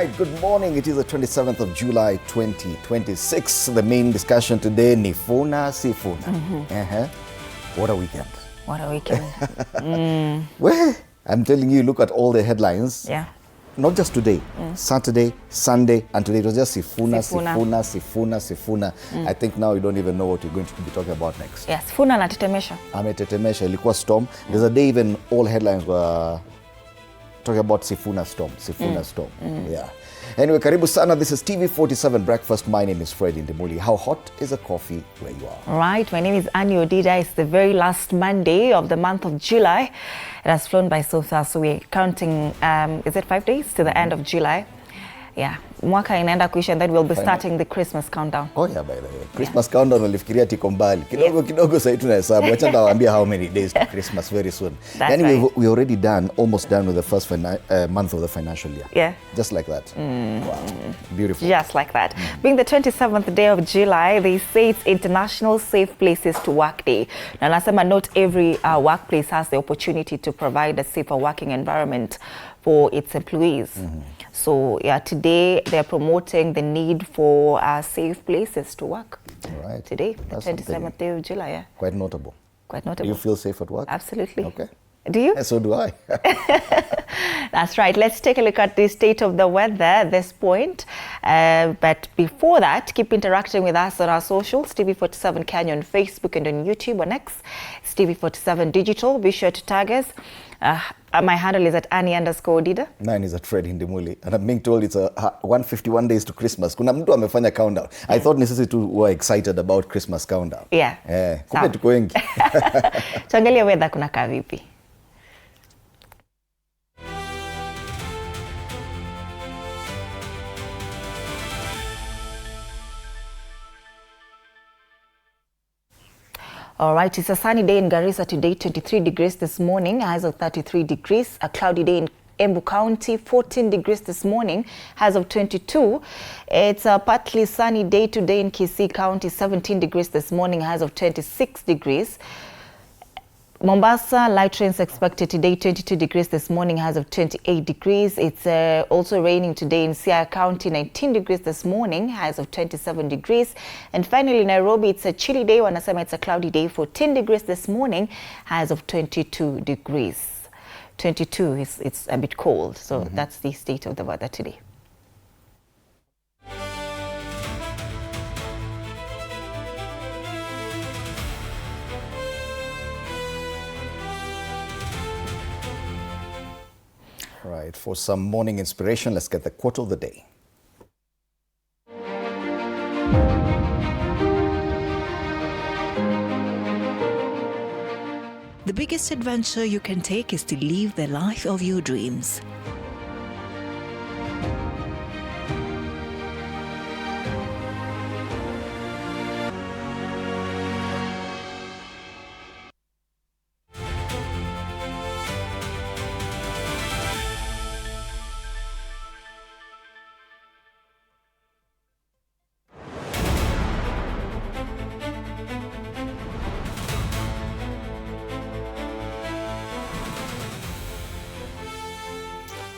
right, good morning. It is the 27th of July 2026. The main discussion today, Sifuna. What a weekend. What a weekend. Well, I'm telling you, look at all the headlines. Yeah. Not just today, Saturday, Sunday, and today it was just Sifuna. I think now you don't even know what you're going to be talking about next. Yes, Sifuna na tetemesha. Ametetemesha, ilikuwa storm. There's a day even all headlines were talking about Sifuna storm. Storm. Yeah. Anyway, karibu sana. This is TV47 Breakfast. My name is Fred Indemuli. How hot is a coffee where you are? Right. My name is Annie Odida. It's the very last Monday of the month of July. It has flown by so fast. So we're counting, is it 5 days to the end of July? Yeah. Mwaka inaenda kuisha, and then we'll be starting the Christmas countdown. Oh yeah, by the way. Christmas countdown walifikiria tiko mbali. Kidogo sasa tunahesabu. Acha nawaambia how many days to Christmas very soon. Right. We already almost done with the first month of the financial year. Yeah. Just like that. Wow. Beautiful. Just like that. Being the 27th day of July, they say it's International Safe Places to Work Day. Now, nasema not every workplace has the opportunity to provide a safer working environment for its employees. So yeah, today they're promoting the need for safe places to work. All right. Today, the 27th day of July. Yeah. Quite notable. Quite notable. You feel safe at work? Absolutely. Okay. Do you? Yeah, so do I. That's right. Let's take a look at the state of the weather at this point. But before that, keep interacting with us on our socials, TV47 Kenya on Facebook and on YouTube. On X, it's TV47 Digital. Be sure to tag us. My handle is at Annie_Odida. Mine is at Fred Indemuli. And I'm being told it's 151 days to Christmas. Kuna mtu amefanya countdown. I thought necessary to were excited about Christmas countdown. Yeah. Kumbe tuko wengi. Tuangalie weather kunakaa vipi. All right, it's a sunny day in Garissa today, 23 degrees this morning, highs of 33 degrees. A cloudy day in Embu County, 14 degrees this morning, highs of 22. It's a partly sunny day today in Kisii County, 17 degrees this morning, highs of 26 degrees. Mombasa, light rains expected today, 22 degrees this morning, highs of 28 degrees. It's also raining today in Siaya County, 19 degrees this morning, highs of 27 degrees. And finally, Nairobi, it's a chilly day. Wanasema it's a cloudy day, 14 degrees this morning, highs of 22 degrees. 22, it's a bit cold. So that's the state of the weather today. Right, for some morning inspiration, let's get the quote of the day. The biggest adventure you can take is to live the life of your dreams.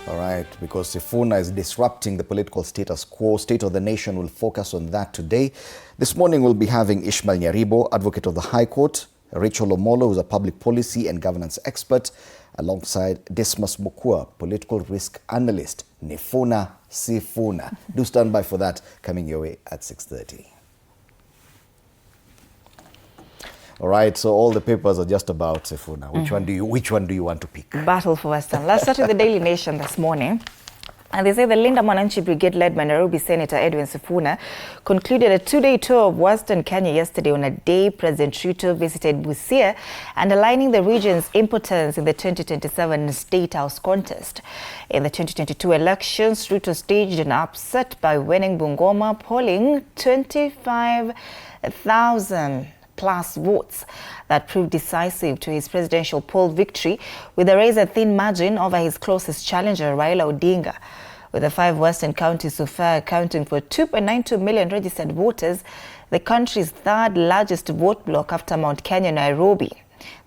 All right, because Sifuna is disrupting the political status quo. State of the Nation will focus on that today. This morning we'll be having Ishmael Nyaribo, advocate of the High Court, Rachel Omolo, who's a public policy and governance expert, alongside Dismas Mukua, political risk analyst. Sifuna. Do stand by for that, coming your way at 6:30. All right, so all the papers are just about Sifuna. Which one do you want to pick? Battle for Western. Let's start with the Daily Nation this morning. And they say the Linda Mwananchi Brigade, led by Nairobi Senator Edwin Sifuna, concluded a two-day tour of Western Kenya yesterday. On a day, President Ruto visited Busia, underlining the region's importance in the 2027 State House contest. In the 2022 elections, Ruto staged an upset by winning Bungoma, polling 25,000 plus votes that proved decisive to his presidential poll victory, with a razor-thin margin over his closest challenger, Raila Odinga. With the 5 western counties so far accounting for 2.92 million registered voters, the country's third largest vote bloc after Mount Kenya, Nairobi.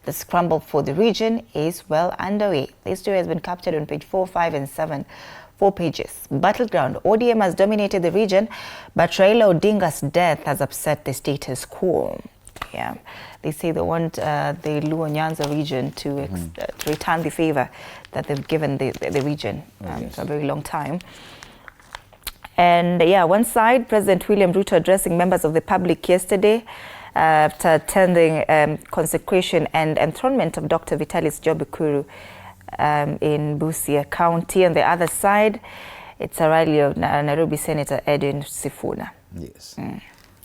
The scramble for the region is well underway. The story has been captured on page 4, 5 and 7 4 pages. Battleground. ODM has dominated the region, but Raila Odinga's death has upset the status quo. Yeah, they say they want the Luo Nyanza region to return the favor that they've given the region for a very long time. And yeah, one side, President William Ruto addressing members of the public yesterday after attending consecration and enthronement of Dr. Vitalis Job Ikuru in Busia County. On the other side, it's a rally of Nairobi Senator Edwin Sifuna. Yes.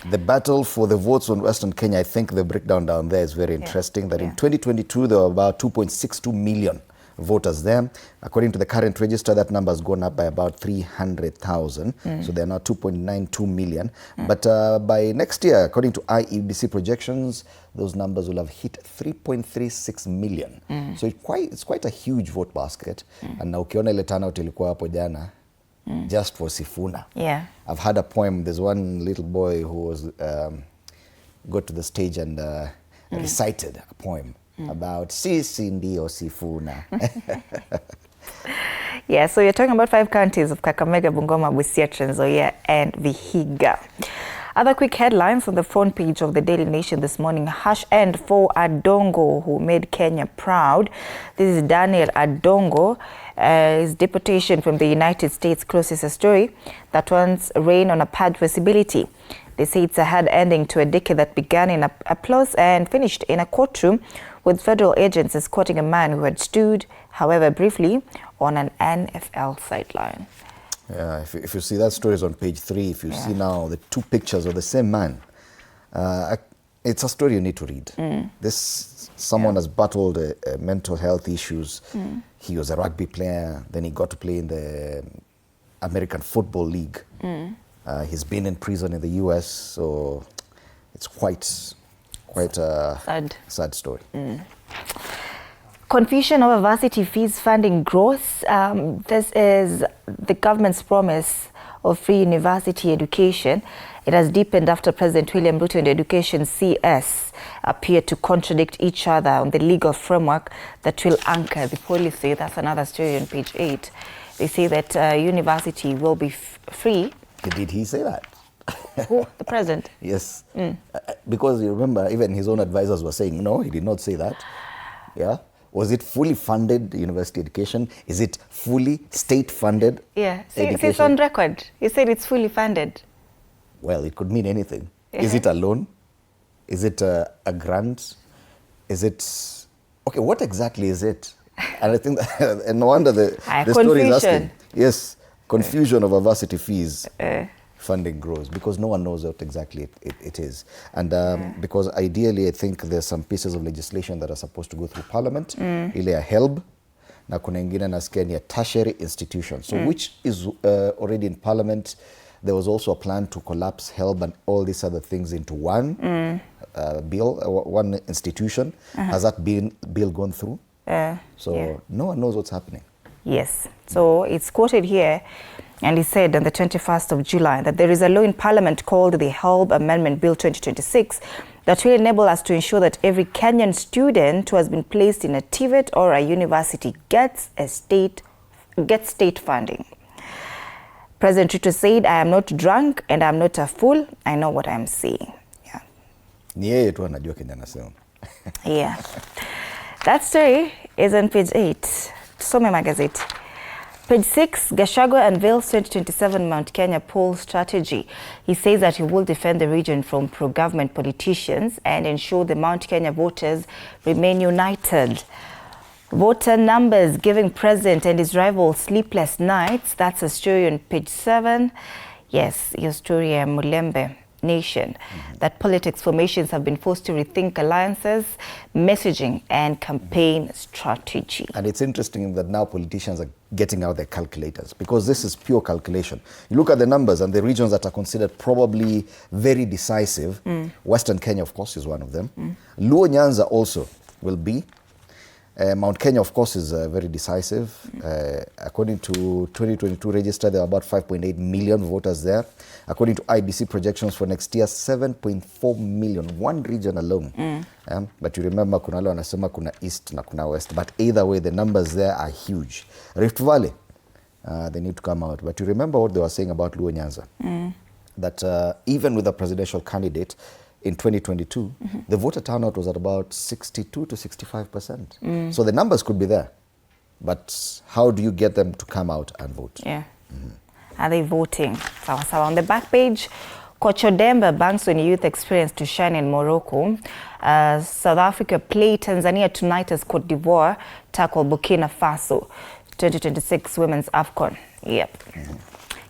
The battle for the votes on Western Kenya, I think the breakdown down there is very interesting. That in 2022, there were about 2.62 million voters there. According to the current register, that number has gone up by about 300,000. So they're now 2.92 million. But by next year, according to IEBC projections, those numbers will have hit 3.36 million. So it's quite a huge vote basket. And now ukiona ile turnout ilikuwa hapo jana, just for Sifuna. Yeah. I've had a poem. There's one little boy who was got to the stage and recited a poem about Sisi ndio Sifuna. Yeah, so you're talking about 5 counties of Kakamega, Bungoma, Busia, Trans Nzoia, and Vihiga. Other quick headlines on the front page of the Daily Nation this morning. Harsh end for Adongo, who made Kenya proud. This is Daniel Adongo. His deportation from the United States closes a story that once ran on a pad possibility. They say it's a hard ending to a decade that began in applause and finished in a courtroom with federal agents escorting a man who had stood, however briefly, on an NFL sideline. Yeah, if you see that story is on page 3, if you see now the 2 pictures of the same man, it's a story you need to read. Someone has battled mental health issues. He was a rugby player, then he got to play in the American Football League. He's been in prison in the US, so it's quite a sad story. Confusion over varsity fees funding growth. This is the government's promise of free university education. It has deepened after President William Ruto and Education CS appear to contradict each other on the legal framework that will anchor the policy. That's another story on page 8. They say that university will be free. Did he say that? Who? The president? Yes. Because you remember, even his own advisors were saying, no, he did not say that. Yeah. Was it fully funded university education? Is it fully state-funded education? It's on record. He said it's fully funded. Well, it could mean anything. Is it a loan? Is it a grant? Is it... Okay, what exactly is it? And I think, and no wonder the story is asking. Yes, confusion over varsity fees. Funding grows because no one knows what exactly it is. And because ideally, I think there's some pieces of legislation that are supposed to go through Parliament. Ile ya HELB, na kuna ingine nasikia ni a tertiary institution. So which is already in Parliament. There was also a plan to collapse HELB and all these other things into one bill, one institution. Has that bill gone through? No one knows what's happening. Yes. So it's quoted here. And he said on the 21st of July that there is a law in Parliament called the HELB Amendment Bill 2026 that will enable us to ensure that every Kenyan student who has been placed in a TVET or a university gets state funding. President Ruto said, I am not drunk and I am not a fool. I know what I am saying. Yeah. Ni yeye tu anajua Kenya anasema. Yeah. That story is on page 8. Tusome magazeti. Page 6, Gachagua unveils 2027 Mount Kenya poll strategy. He says that he will defend the region from pro-government politicians and ensure the Mount Kenya voters remain united. Voter numbers giving president and his rivals sleepless nights. That's a story on page 7. Yes, your story, Mulembe Nation, that politics formations have been forced to rethink alliances, messaging, and campaign strategy. And it's interesting that now politicians are getting out their calculators because this is pure calculation. You look at the numbers and the regions that are considered probably very decisive. Western Kenya, of course, is one of them. Luo Nyanza also will be. Mount Kenya, of course, is very decisive. According to 2022 register, there are about 5.8 million voters there. According to IBC projections for next year, 7.4 million, one region alone. But you remember, kuna wale wanasema kuna east na kuna west. But either way, the numbers there are huge. Rift Valley, they need to come out. But you remember what they were saying about Luo Nyanza? That even with a presidential candidate in 2022, the voter turnout was at about 62 to 65%. So the numbers could be there. But how do you get them to come out and vote? Yeah. Are they voting? Sawa sawa. On the back page, Coach Odemba banks on youth experience to shine in Morocco. South Africa play Tanzania tonight as Cote d'Ivoire tackle Burkina Faso. 2026 Women's AFCON. Yep.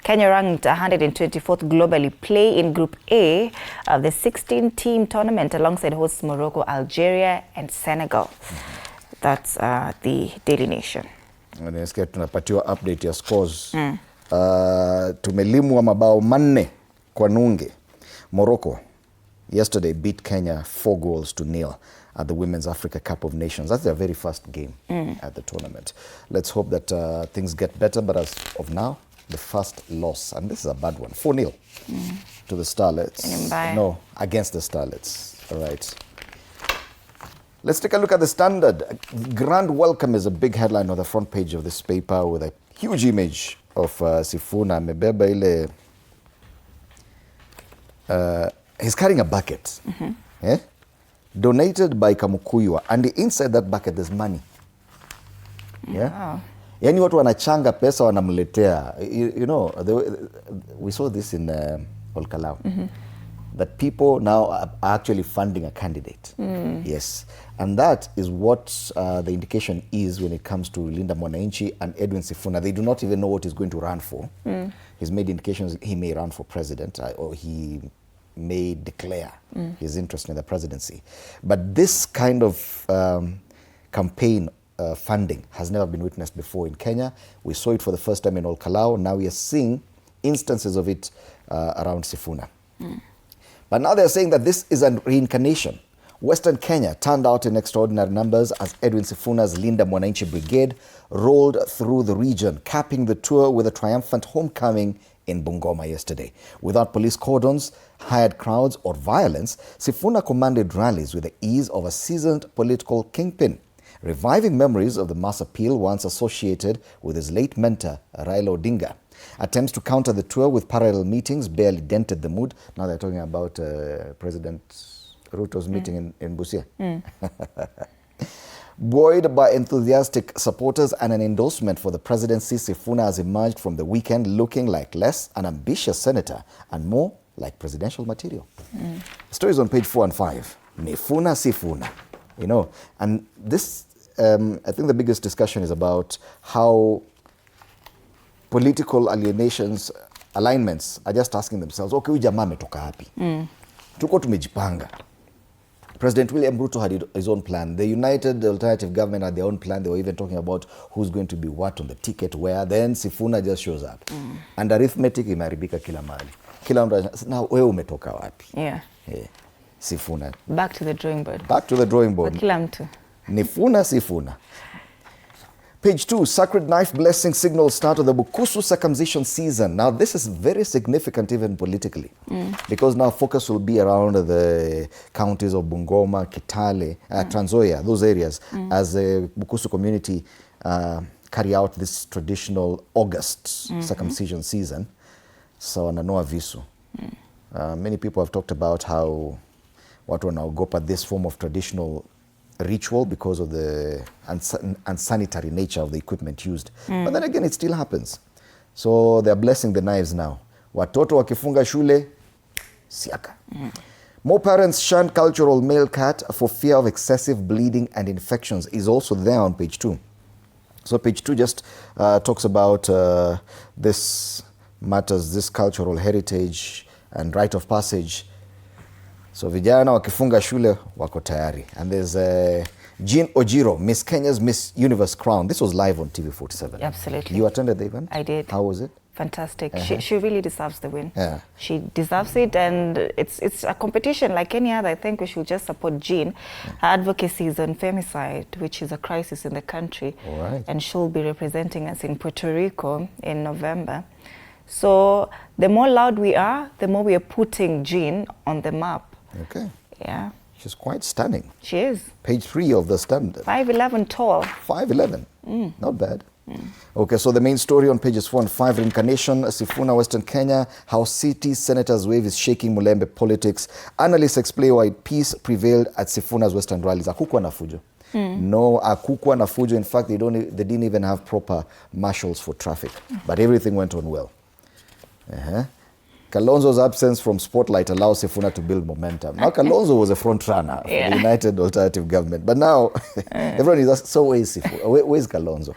Kenya ranked 124th globally, play in Group A of the 16-team tournament alongside hosts Morocco, Algeria and Senegal. That's the Daily Nation. Nasikia tunapatiwa update ya scores. Tumelimwa mabao manne kwa nunge. Morocco yesterday beat Kenya 4-0 at the Women's Africa Cup of Nations. That's their very first game at the tournament. Let's hope that things get better, but as of now, the first loss, and this is a bad one, 4-0 to the Starlets. No, against the Starlets. All right. Let's take a look at the Standard. Grand welcome is a big headline on the front page of this paper with a huge image of Sifuna. Amebeba ile, he's carrying a bucket. Donated by Kamukuywa, and inside that bucket there's money. Wow. Yani watu wanachanga pesa wanamletea. You know, we saw this in Olkalau. That people now are actually funding a candidate. Yes. And that is what the indication is when it comes to Linda Mwananchi and Edwin Sifuna. They do not even know what he's going to run for. He's made indications he may run for president or he may declare his interest in the presidency. But this kind of campaign funding has never been witnessed before in Kenya. We saw it for the first time in Olkalau. Now we are seeing instances of it around Sifuna. But now they're saying that this is a reincarnation. Western Kenya turned out in extraordinary numbers as Edwin Sifuna's Linda Mwananchi Brigade rolled through the region, capping the tour with a triumphant homecoming in Bungoma yesterday. Without police cordons, hired crowds, or violence, Sifuna commanded rallies with the ease of a seasoned political kingpin, reviving memories of the mass appeal once associated with his late mentor, Raila Odinga. Attempts to counter the tour with parallel meetings barely dented the mood. Now they're talking about President Ruto's meeting in Busia. Buoyed by enthusiastic supporters and an endorsement for the presidency, Sifuna has emerged from the weekend looking like less an ambitious senator and more like presidential material. Stories on page 4 and 5. Nifuna Sifuna. You know, and this, I think the biggest discussion is about how political alignments are just asking themselves, okay, huyu jamaa ametoka wapi? Tuko tumejipanga. President William Ruto had his own plan. The United Alternative Government had their own plan. They were even talking about who's going to be what on the ticket where. Then Sifuna just shows up. And arithmetic imeharibika kila mahali. Kila mtu, na wewe umetoka wapi? Yeah. Sifuna. Back to the drawing board. Back to the drawing board. Kwa kila mtu. Nifuna Sifuna. Page 2, Sacred Knife Blessing signals start of the Bukusu circumcision season. Now, this is very significant even politically because now focus will be around the counties of Bungoma, Kitale, Trans Nzoia, those areas, as the Bukusu community carry out this traditional August circumcision season. So, wananoa visu. Many people have talked about how watu wanaogopa this form of traditional ritual because of the unsanitary nature of the equipment used. But then again, it still happens. So they're blessing the knives now. Watoto wakifunga shule, siaka. More parents shun cultural male cat for fear of excessive bleeding and infections is also there on page 2. So page 2 just talks about this matters, this cultural heritage and rite of passage. So vijana wakifunga shule wako tayari. And there's Jean Ojiro, Miss Kenya's Miss Universe crown. This was live on TV47. Absolutely. You attended the event? I did. How was it? Fantastic. She really deserves the win. Yeah. She deserves it, and it's a competition like any other. I think we should just support Jean. Her advocacy is on femicide, which is a crisis in the country. All right. And she'll be representing us in Puerto Rico in November. So the more loud we are, the more we are putting Jean on the map. Okay. Yeah. She's quite stunning. She is. Page 3 of the Standard. 5'11" tall. 5'11". Not bad. Okay, so the main story on pages 4 and 5, reincarnation, Sifuna, Western Kenya, how city senators' wave is shaking Mulembe politics. Analysts explain why peace prevailed at Sifuna's Western rallies. Akukwa na fujo. No, akukwa na fujo. In fact, they didn't even have proper marshals for traffic. But everything went on well. Kalonzo's absence from spotlight allows Sifuna to build momentum. Now, Kalonzo was a front runner for the United Alternative Government. But now, everyone is asking, so where is Sifuna? Where is Kalonzo?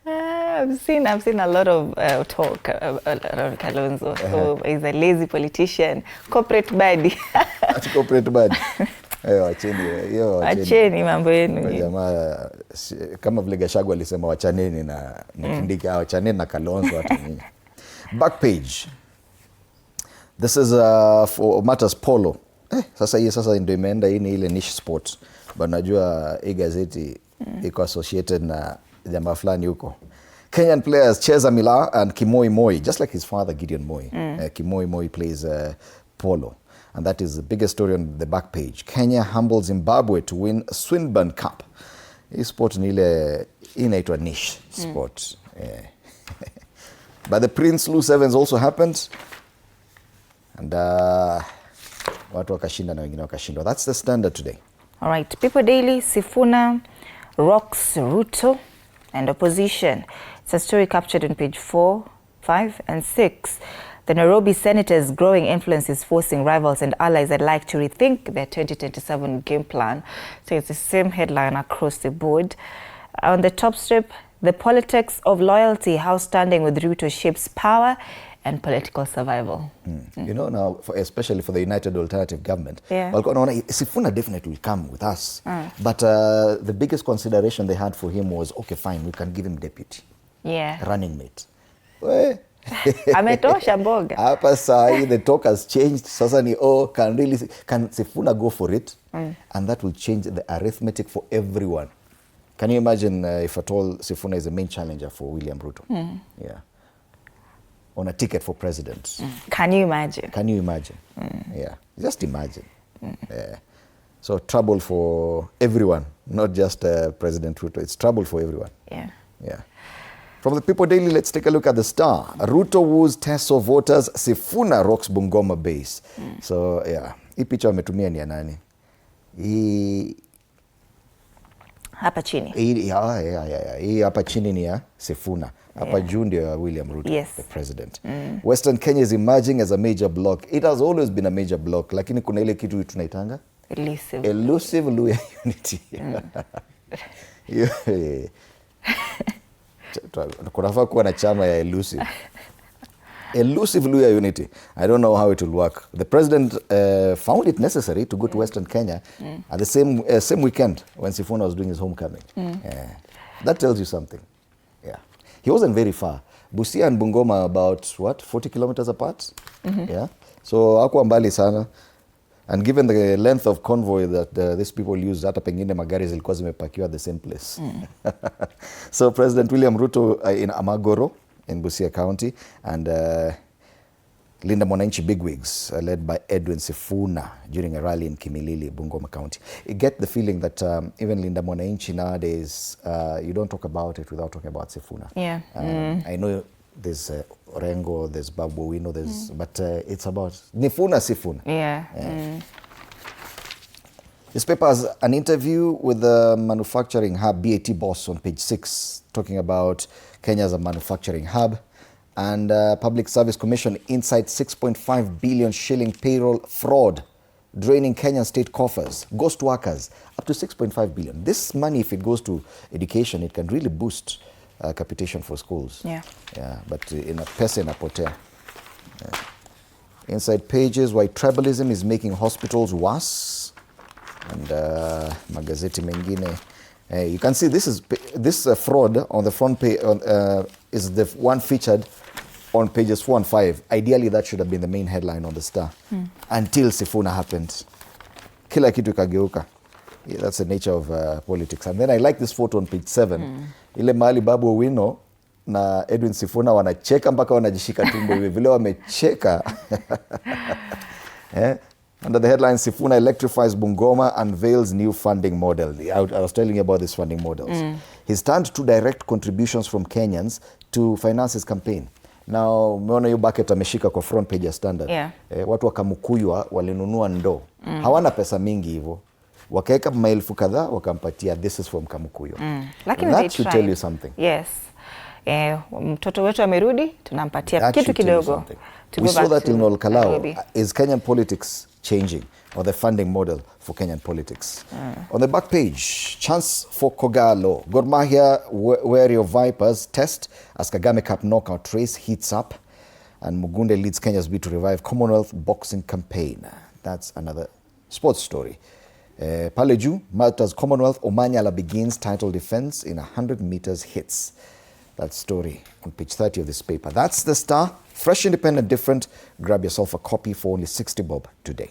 I've seen a lot of talk around Kalonzo. So he's a lazy politician, corporate body. Corporate body. Acheni mambo yenu. Jamaa kama vile Gachagua alisema wachaneni na Kindiki, wachaneni na Kalonzo hata nini. Back page. This is for matters polo. Sasa ndio imeenda hii ni ile niche sport. But najua hii gazeti iko associated na jamaa fulani huko. Kenyan players Cheza Mila and Kimoi Moi, just like his father Gideon Moi. Kimoi Moi plays polo. And that is the biggest story on the back page. Kenya humbles Zimbabwe to win Swinburne Cup. Hii sport ni ile inaitwa niche sport. But the Prince Lu Sevens also happened. And watu wakashinda na wengine wakashindwa. That's the Standard today. All right. People Daily, Sifuna rocks Ruto and opposition. It's a story captured on page 4, 5, and 6. The Nairobi senators' growing influence is forcing rivals and allies alike to rethink their 2027 game plan. So it's the same headline across the board. On the top strip, the politics of loyalty, how standing with Ruto shapes power and political survival. You know, now, especially for the United Alternative Government, Sifuna definitely will come with us. But the biggest consideration they had for him was, okay, fine, we can give him deputy. Running mate. Ametosha mboga. Hapa sahi, the talk has changed. Sasa ni, can Sifuna go for it? And that will change the arithmetic for everyone. Can you imagine if at all Sifuna is the main challenger for William Ruto? Yeah. On a ticket for president. Can you imagine? Can you imagine? Yeah. Just imagine. So trouble for everyone, not just President Ruto. It's trouble for everyone. Yeah. From the People Daily, let's take a look at the Star. Ruto woos Teso voters, Sifuna rocks Bungoma base. So, yeah. Hii picha wametumia ni ya nani? Hapa chini. Hii hapa chini ni ya Sifuna. Hapa juu ndio ya William Ruto, the president. Western Kenya is emerging as a major bloc. It has always been a major bloc. Lakini kuna ile kitu tunaitanga? Elusive Luya unity. Kunafaa kuwa na chama ya elusive. Elusive Luya unity. I don't know how it will work. The president found it necessary to go to Western Kenya at the same weekend when Sifuna was doing his homecoming. That tells you something. Yeah. He wasn't very far. Busia and Bungoma about, 40 kilometers apart? Yeah. So, hakuwa mbali sana. And given the length of convoy that these people use, hata pengine magari zilikuwa zimepakiwa at the same place. So, President William Ruto in Amagoro, in Busia County, and Linda Mwananchi bigwigs led by Edwin Sifuna during a rally in Kimilili, Bungoma County. You get the feeling that even Linda Mwananchi nowadays, you don't talk about it without talking about Sifuna. I know there's Orengo, there's Babu Wino, but it's about Nifuna Sifuna. This paper has an interview with the manufacturing hub BAT boss on page 6, talking about Kenya as a manufacturing hub. And Public Service Commission inside 6.5 billion shilling payroll fraud, draining Kenyan state coffers, ghost workers, up to 6.5 billion. This money, if it goes to education, it can really boost capitation for schools. But in a pesa inapotea. Inside pages, why tribalism is making hospitals worse. And magazeti mengine. You can see this fraud on the front page is the one featured on pages 4 and 5. Ideally, that should have been the main headline on the Star. Until Sifuna happened. Kila kitu ikageuka. That's the nature of politics. And then I like this photo on page 7. Ile mahali Babu Owino na Edwin Sifuna wanacheka mpaka wanajishika tumbo hivi. Vile wamecheka. Under the headline, Sifuna electrifies Bungoma, unveils new funding model. I was telling you about these funding models. He's turned to direct contributions from Kenyans to finance his campaign. Now, umeona hiyo bucket ameshika kwa front page ya Standard. Yeah. Watu wa Kamukuywa walinunua ndoo. Hawana pesa mingi hivyo. Wakaeka maelfu kadhaa wakampatia, this is from Kamukuywa. Lakini that should tell you something. Yes. Mtoto wetu amerudi, tunampatia kitu kidogo. We saw that in Olkalao. Is Kenyan politics changing, or the funding model for Kenyan politics? On the back page, chance for Kogalo. Gor Mahia wary of Vipers test as Kagame Cup knockout race heats up, and Mugunde leads Kenya's bid to revive Commonwealth boxing campaign. That's another sports story. Paleju, Malta's Commonwealth Omanyala begins title defense in 100 meters hits. That story on page 30 of this paper. That's the Star. Fresh, independent, different. Grab yourself a copy for only 60 bob today.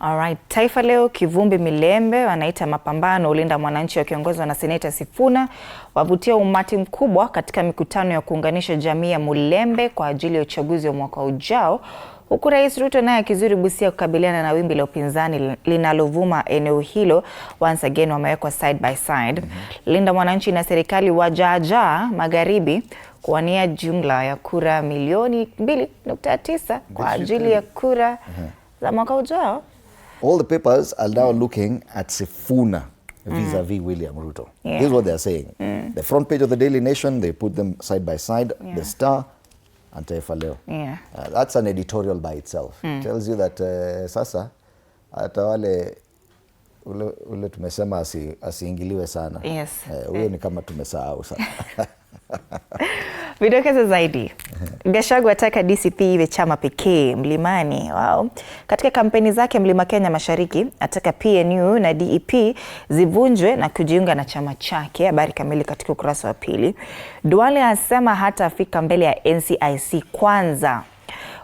All right. Taifa Leo, Kivumbi Milembe wanaita mapambano ulinda mwananchi wakiongozwa na Seneta Sifuna wavutia umati mkubwa katika mikutano ya kuunganisha jamii ya Mulembe kwa ajili ya uchaguzi wa mwaka ujao, huku Rais Ruto naye akizuru Busia kukabiliana na wimbi la upinzani linalovuma eneo hilo. Once again wamewekwa side by side. Linda mwananchi na serikali wajaja magharibi kuwania jumla ya kura milioni 2.9 kwa ajili ya kura za mwaka ujao. All the papers are now looking at Sifuna vis-a-vis William Ruto. Yeah. Here's what they're saying. The front page of the Daily Nation, they put them side by side. The Star and Taifa Leo. Yeah. That's an editorial by itself. Tells you that sasa hata wale ule tumesema asiingiliwe sana. Yes. Huyo ni kama tumesahau sana. Vidokezo zaidi. Gachagua ataka DCP iwe chama pekee Mlimani. Wow. Katika kampeni zake Mlima Kenya Mashariki ataka PNU na DEP zivunjwe na kujiunga na chama chake. Habari kamili katika ukurasa wa pili. Duale asema hata afika mbele ya NCIC kwanza.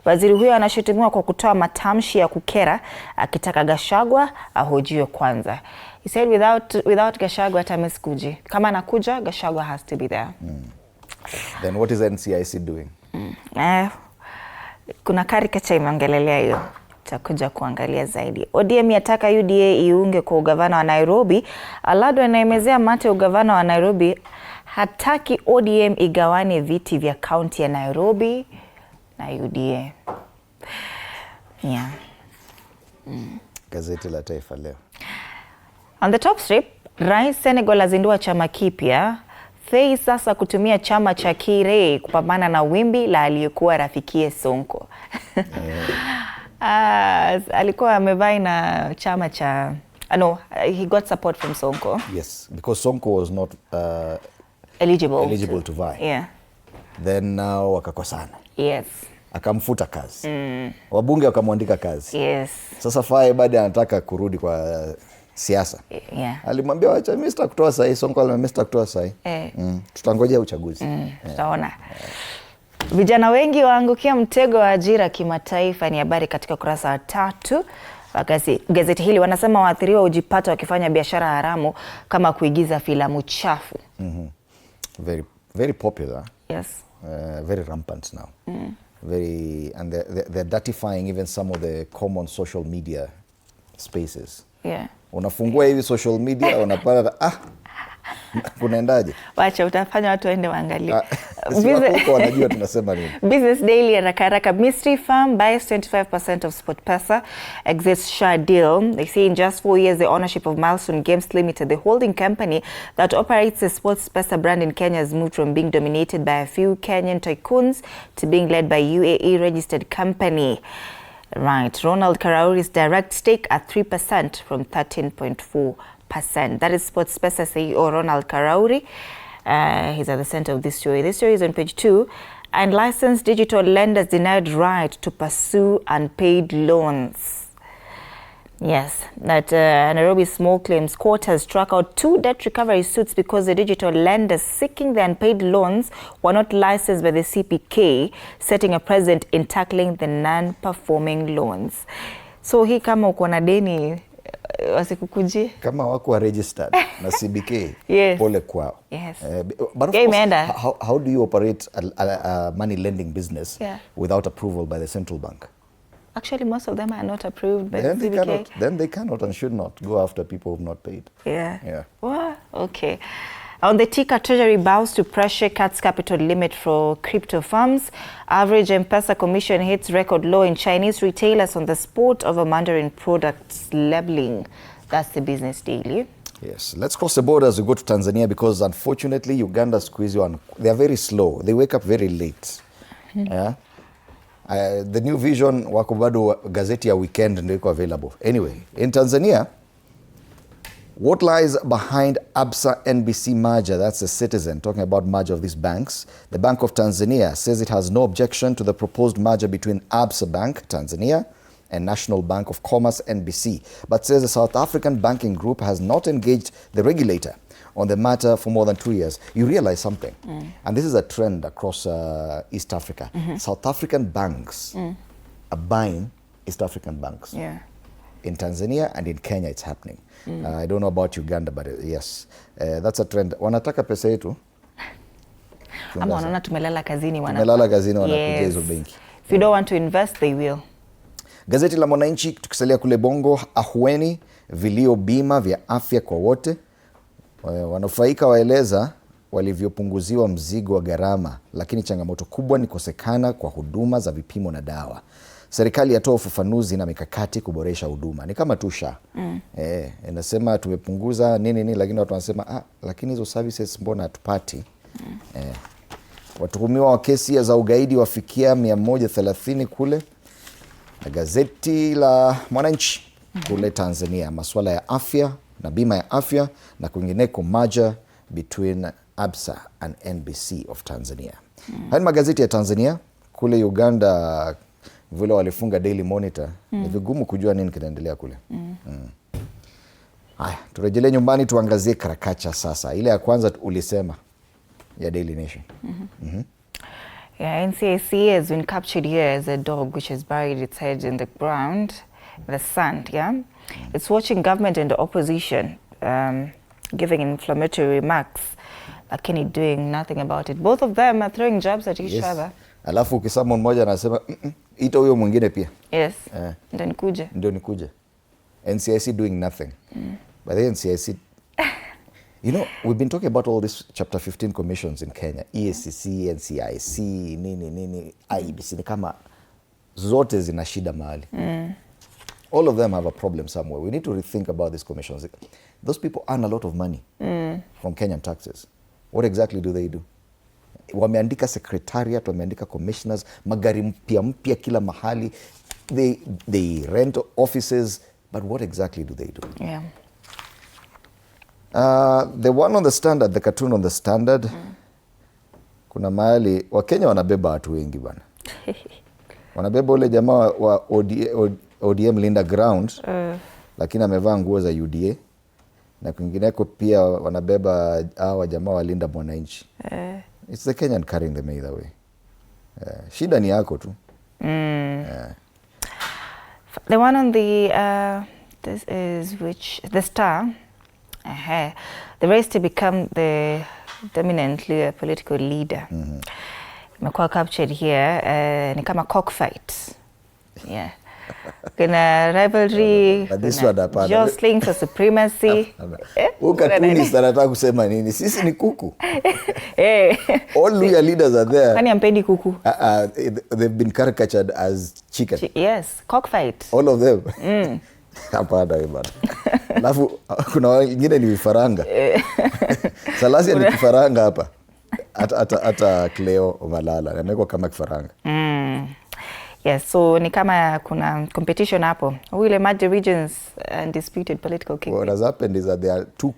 Waziri huyo anashutumiwa kwa kutoa matamshi ya kukera akitaka Gachagua ahojiwe kwanza. He said without Gachagua hata mesikuji. Kama anakuja, Gachagua has to be there. Then what is NCIC doing? Kuna karikacha imeongelelea hiyo. Tutakuja kuangalia zaidi. ODM yataka UDA iunge kwa ugavana wa Nairobi. Alado anaemezea mate ugavana wa Nairobi hataki ODM igawane viti vya kaunti ya Nairobi na UDA. Yeah. Gazeti la Taifa Leo. On the top strip, Rais Senegal azindua chama kipya. Fei sasa kutumia chama cha Kire kupambana na wimbi la aliyekuwa rafikie Sonko. Alikuwa amevai na chama cha he got support from Sonko. Yes, because Sonko was not eligible to vie. Yeah. Then now wakakosana. Yes. Akamfuta kazi. Wabunge wakamwandika kazi. Yes. Sasa Faye baada anataka kurudi kwa siasa. Yeah. Alimwambia wacha Mr. kutoa sahi, Sonko alimwambia Mr. kutoa sahi. Tutangojea uchaguzi. Tutaona. Vijana wengi waangukia mtego wa ajira kimataifa ni habari katika ukurasa wa 3. Gazeti hili wanasema waathiriwa hujipata wakifanya biashara haramu kama kuigiza filamu chafu. Very, very popular. Yes. Very rampant now. And they're dirtifying even some of the common social media spaces. Yeah. Unafungua hivi social media unapata kunaendaje? Wacha utafanya watu waende waangalie. Huko wanajua tunasema nini. Business Daily haraka mystery firm buys 25% of SportPesa, exits share deal. They say in just 4 years the ownership of Milestone Games Limited, the holding company that operates the SportPesa brand in Kenya, has moved from being dominated by a few Kenyan tycoons to being led by UAE registered company. Right. Ronald Karauri's direct stake at 3% from 13.4%. That is SportPesa CEO Ronald Karauri. He's at the center of this story. This story is on page 2. And licensed digital lenders denied right to pursue unpaid loans. Yes, that Nairobi Small Claims Court has struck out 2 debt recovery suits because the digital lenders seeking the unpaid loans were not licensed by the CPK, setting a precedent in tackling the non-performing loans. So hii kama uko na deni wasikukujie kama wako registered na CBK. Yes. Pole kwao. Yes. But of course, how do you operate a money lending business without approval by the central bank? Actually, most of them are not approved by Then CBK. they cannot and should not go after people who've not paid. Yeah. Well, okay. On the ticker, Treasury bows to pressure cuts capital limit for crypto firms. Average M-Pesa commission hits record low in Chinese retailers on the sport over Mandarin products labeling. That's the Business Daily. Yes, let's cross the borders to go to Tanzania because unfortunately Uganda squeeze you on. They are very slow. They wake up very late. Yeah. The New Vision wako bado gazeti ya weekend ndio iko available. Anyway, in Tanzania, what lies behind ABSA NBC merger? That's the Citizen talking about merger of these banks. The Bank of Tanzania says it has no objection to the proposed merger between ABSA Bank Tanzania and National Bank of Commerce NBC, but says the South African banking group has not engaged the regulator on the matter for more than 2 years. You realize something, and this is a trend across East Africa. South African banks are buying East African banks. Yeah. In Tanzania and in Kenya it's happening. I don't know about Uganda, but yes, that's a trend. Wanataka pesa yetu. Ama wanaona tumelala kazini tumelala kazini wanakuja hizo benki. If you don't want to invest, they will. Gazeti la Mwananchi tukisalia kule Bongo, ahueni vilio bima vya afya kwa wote. Wanufaika waeleza walivyopunguziwa mzigo wa gharama, lakini changamoto kubwa ni kosekana kwa huduma za vipimo na dawa. Serikali yatoa ufafanuzi na mikakati kuboresha huduma. Ni kama tusha. Inasema tumepunguza nini, lakini watu wanasema lakini hizo services mbona hatupati? Watuhumiwa wa kesi za ugaidi wafikia 130 kule. Na gazeti la Mwananchi kule Tanzania, masuala ya afya na bima ya afya na kwingineko, merger between ABSA and NBC of Tanzania. Haya ni magazeti ya Tanzania. Kule Uganda vile walifunga Daily Monitor, ni vigumu kujua nini kinaendelea kule. Haya, turejelee nyumbani tuangazie karakacha sasa. Ile ya kwanza ulisema ya Daily Nation. Yeah, NCIC has been captured here as a dog which has buried its head in the ground, the sand, yeah? It's watching government and the opposition giving inflammatory remarks, lakini doing nothing about it. Both of them are throwing jabs at each other. Alafu ukisema mmoja anasema ita huyo mwingine pia. Yes. Ndio nikuje. NCIC doing nothing. But the NCIC, you know, we've been talking about all these Chapter 15 commissions in Kenya. EACC, NCIC, nini, IEBC, ni kama zote zina shida mahali. All of them have a problem somewhere. We need to rethink about these commissions. Those people earn a lot of money from Kenyan taxes. What exactly do they do? Wameandika secretariat, wameandika commissioners, magari mpya kila mahali. They rent offices, but what exactly do they do? Yeah. The one on the Standard, the cartoon on the Standard, kuna mahali Wakenya wanabeba watu wengi bana. Wanabeba ule jamaa wa ODM Linda Ground, lakini amevaa nguo za UDA, na kwingineko pia wanabeba hawa jamaa wa Linda Mwananchi. It's the Kenyan carrying them either way. Shida ni yako tu. The one on the this is the Star. The race to become the dominantly a political leader. Imekuwa captured here, ni kama cockfight. Yeah. Kuna rivalry, kuna jostling for supremacy. Ukatuni sanataka kusema nini? Sisi ni kuku. All Luya leaders are there. Kwani ampendi kuku? They've been caricatured as chicken. Yes, cockfight. All of them. Hapana bwana. Alafu kuna wengine ni vifaranga. Salasia ni kifaranga hapa. Hata Cleo Malala amekuwa kama kifaranga. Yes, so ni kama kuna competition hapo. Who will emerge the region's undisputed political king? What has happened is that there are two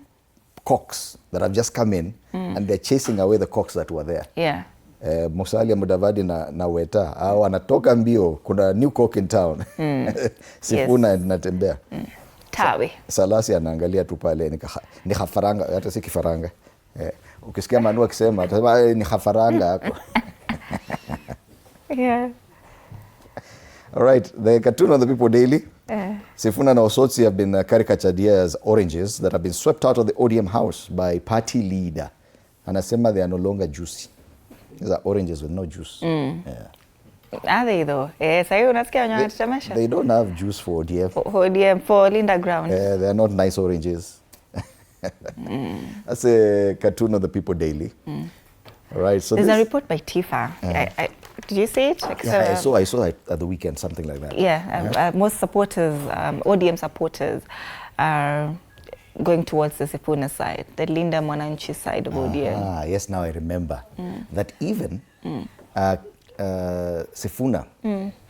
cocks that have just come in and they're chasing away the cocks that were there. Yeah. Musalia Mudavadi na Weta hao wanatoka mbio. Kuna new cock in town. Sifuna natembea. Tawe. Salasi anaangalia tu pale ni hafaranga, hata si kifaranga. Ukisikia Manu akisema atasema ni hafaranga hapo. Yeah. All right, the cartoon on the People Daily. Sifuna and Osotsi have been caricatured here as oranges that have been swept out of the ODM house by party leader. Anasema they are no longer juicy. These are oranges with no juice. Are they though? Sasa unasikia wanatetemesha. They don't have juice for ODM. For ODM, for Linda Ground. They're not nice oranges. That's a cartoon of the People Daily. All right. So there's a report by Tifa. Did you see it? Yeah, I saw it at the weekend, something like that. Yeah, most supporters, ODM supporters, are going towards the Sifuna side, the Linda Mwananchi side of ODM. Yes, now I remember that even Sifuna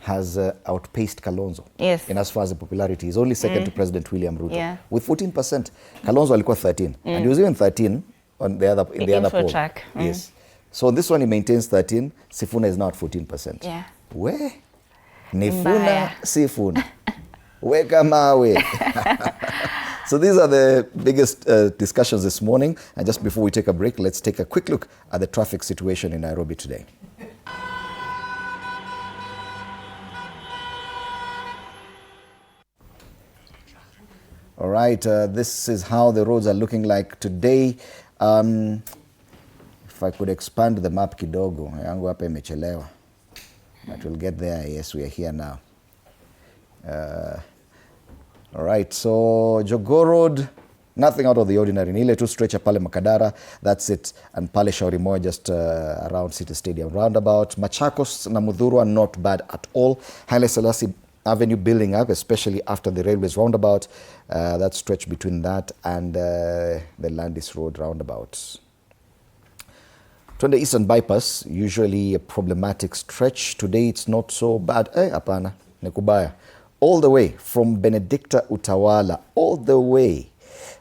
has outpaced Kalonzo. Yes. In as far as the popularity. He's only second to President William Ruto with 14%. Kalonzo alikuwa 13, and he was even 13 on the other poll. Track. Yes. So this one he maintains 13. Sifuna is now at 14%. Yeah. Where? Nifuna, Sifuna. Weka mawe. So these are the biggest discussions this morning. And just before we take a break, let's take a quick look at the traffic situation in Nairobi today. All right, this is how the roads are looking like today. If I could expand the map kidogo, yangu hapa imechelewa. But we'll get there. Yes, we are here now. All right, so Jogoo Road, nothing out of the ordinary. Ni ile tu stretch pale Makadara, that's it. And pale Shauri Moyo, just around City Stadium roundabout. Machakos na Mudhurwa, not bad at all. Haile Selassie Avenue building up, especially after the railways roundabout. That stretch between that and the Landis Road roundabout. To the Eastern Bypass, usually a problematic stretch. Today it's not so bad. Apana, nekubaya. All the way from Benedicta Utawala, all the way.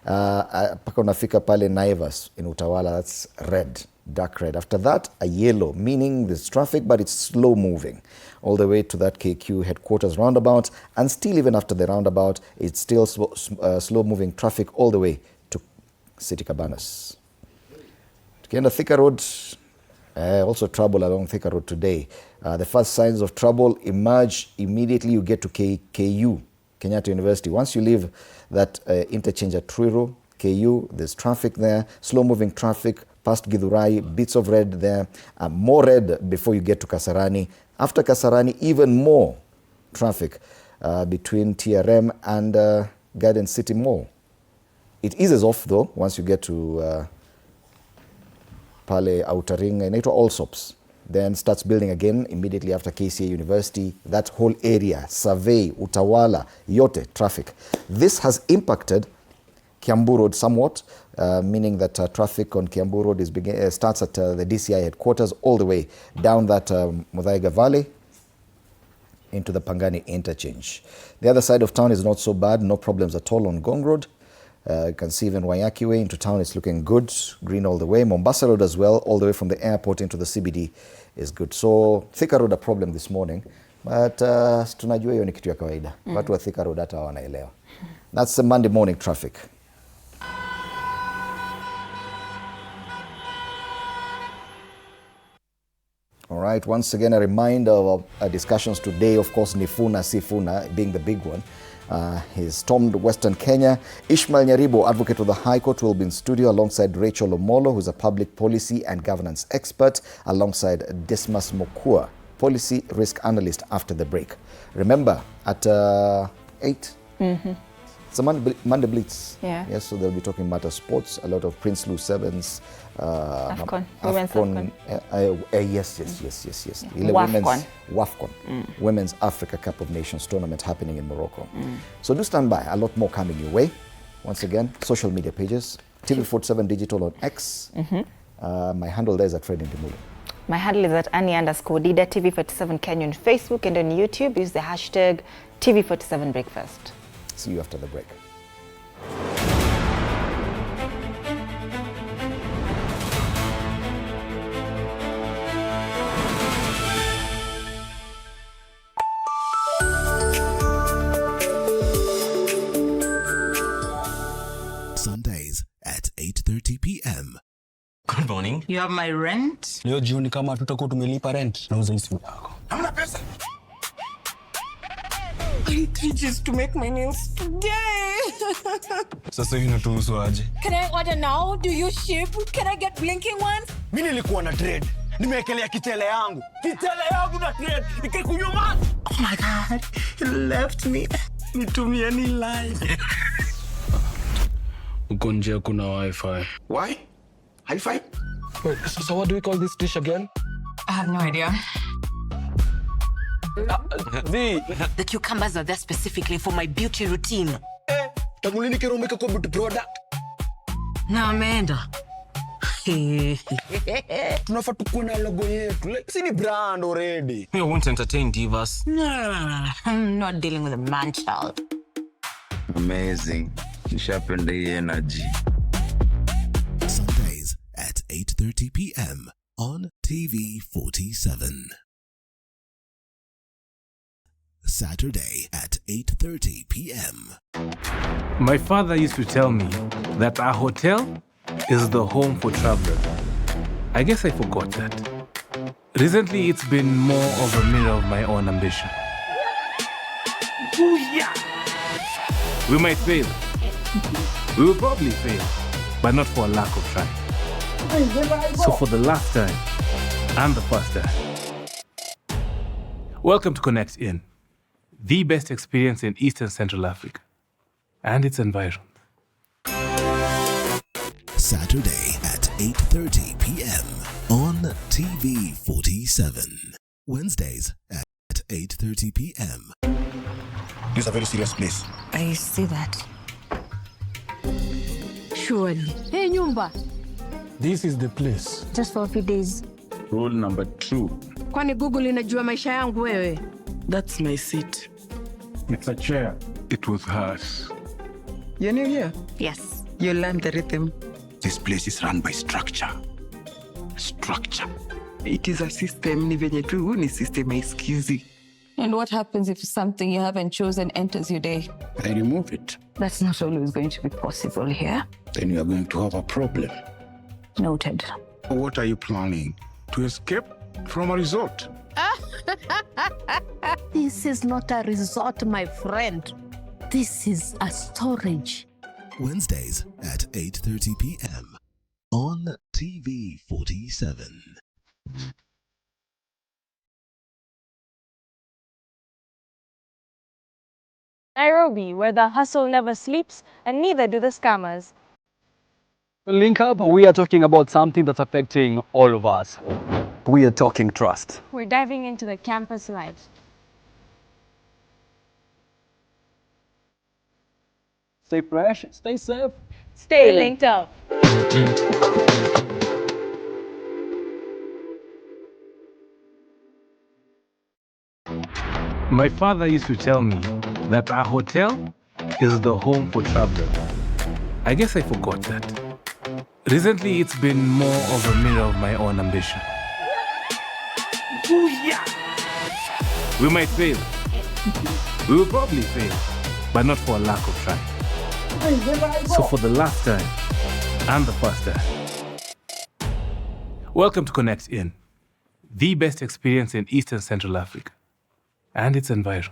Paka unafika pale Naivas in Utawala, that's red, dark red. After that, a yellow, meaning there's traffic, but it's slow moving. All the way to that KQ headquarters roundabout. And still, even after the roundabout, it's still slow moving traffic all the way to City Cabanas. Tukienda Thika Road, also trouble along Thika Road today. The first signs of trouble emerge immediately you get to KU, Kenyatta University. Once you leave that interchange at Truro, KU, there's traffic there, slow-moving traffic, past Githurai, bits of red there, more red before you get to Kasarani. After Kasarani, even more traffic between TRM and Garden City Mall. It eases off, though, once you get to pale Outer Ring, inaitwa Allsops. Then starts building again immediately after KCA University. That whole area, Survey, Utawala, yote, traffic. This has impacted Kiambu Road somewhat, meaning that traffic on Kiambu Road starts at the DCI headquarters all the way down that Muthaiga Valley into the Pangani interchange. The other side of town is not so bad, no problems at all on Gong Road. You can see even Wayaki Way into town is looking good, green all the way. Mombasa Road as well, all the way from the airport into the CBD is good. So Thika Road a problem this morning, but tunajua hiyo ni kitu ya kawaida. Watu wa Thika Road hata wanaelewa. That's the Monday morning traffic. All right, once again a reminder of our discussions today, of course, Nifuna Sifuna being the big one. He's stormed Western Kenya. Ishmael Nyaribo, advocate of the High Court, will be in studio alongside Rachel Omolo, who's a public policy and governance expert, alongside Dismas Mokua, policy risk analyst, after the break. Remember, at 8, it's a Monday Blitz. Yeah. Yes, so they'll be talking about sports, a lot of Prince Lou Sevens. AFCON. Women's AFCON. Yes. Yeah. WAFCON. Women's Africa Cup of Nations tournament happening in Morocco. So do stand by. A lot more coming your way. Once again, social media pages. TV47 Digital on X. My handle there is at Fred Ndimulu. My handle is at Annie_Dida. TV47 Kenya on Facebook, and on YouTube use the hashtag TV47 Breakfast. See you after the break. Sundays at 8:30 p.m. Good morning. You have my rent? Leo jioni kama tutakuwa tumelipa rent, nauza hii simu yako. Hamna pesa. I need 3 G's to make my nails today. Sasa hivi natuhusu aje? Can I order now? Do you ship? Can I get blinking ones? Mimi nilikuwa na trade. Nimekelea kitele yangu. Kitele yangu na trade. Nikikunyuma. Oh my God. You left me. Nitumie ni live. Uko nje kuna wifi. Why? Hi-Fi? Wait, so what do we call this dish again? I have no idea. The cucumbers are there specifically for my beauty routine. Tamulini kero make a good product. Na ameenda. Tunafaa tukue na logo yetu. Like, si ni brand already. You won't entertain divas. No. I'm not dealing with a man child. Amazing. Sharpen the energy. Sundays at 8:30 p.m. on TV47. Saturday at 8:30 p.m. My father used to tell me that a hotel is the home for travelers. I guess I forgot that. Recently, it's been more of a mirror of my own ambition. Ooh, yeah. We might fail. We will probably fail, but not for a lack of trying. So for the last time and the first time, welcome to Connect In, the best experience in Eastern Central Africa and its environs. Saturday at 8:30 p.m. on TV47. Wednesdays at 8:30 p.m. This is a very serious place. I see that. Surely. Hey, Nyumba. This is the place. Just for a few days. Rule number 2. Kwani Google inajua maisha yangu wewe? That's my seat. It's a chair. It was hers. You're new here? Yes. You learned the rhythm. This place is run by structure. Structure. It is a system. Ni venye tu ni system haisikizi. And what happens if something you haven't chosen enters your day? I remove it. That's not always going to be possible here. Then you are going to have a problem. Noted. What are you planning? To escape from a resort? This is not a resort, my friend. This is a storage. Wednesdays at 8:30 p.m. on TV47. Nairobi, where the hustle never sleeps and neither do the scammers. Link Up, we are talking about something that's affecting all of us. We are talking trust. We're diving into the campus life. Stay fresh, stay safe. Stay linked up. My father used to tell me that a hotel is the home for travelers. I guess I forgot that. Recently, it's been more of a mirror of my own ambition. Ooh, yeah. We might fail. We will probably fail, but not for a lack of trying. So for the last time and the first time, welcome to Connect In, the best experience in Eastern Central Africa and its environs.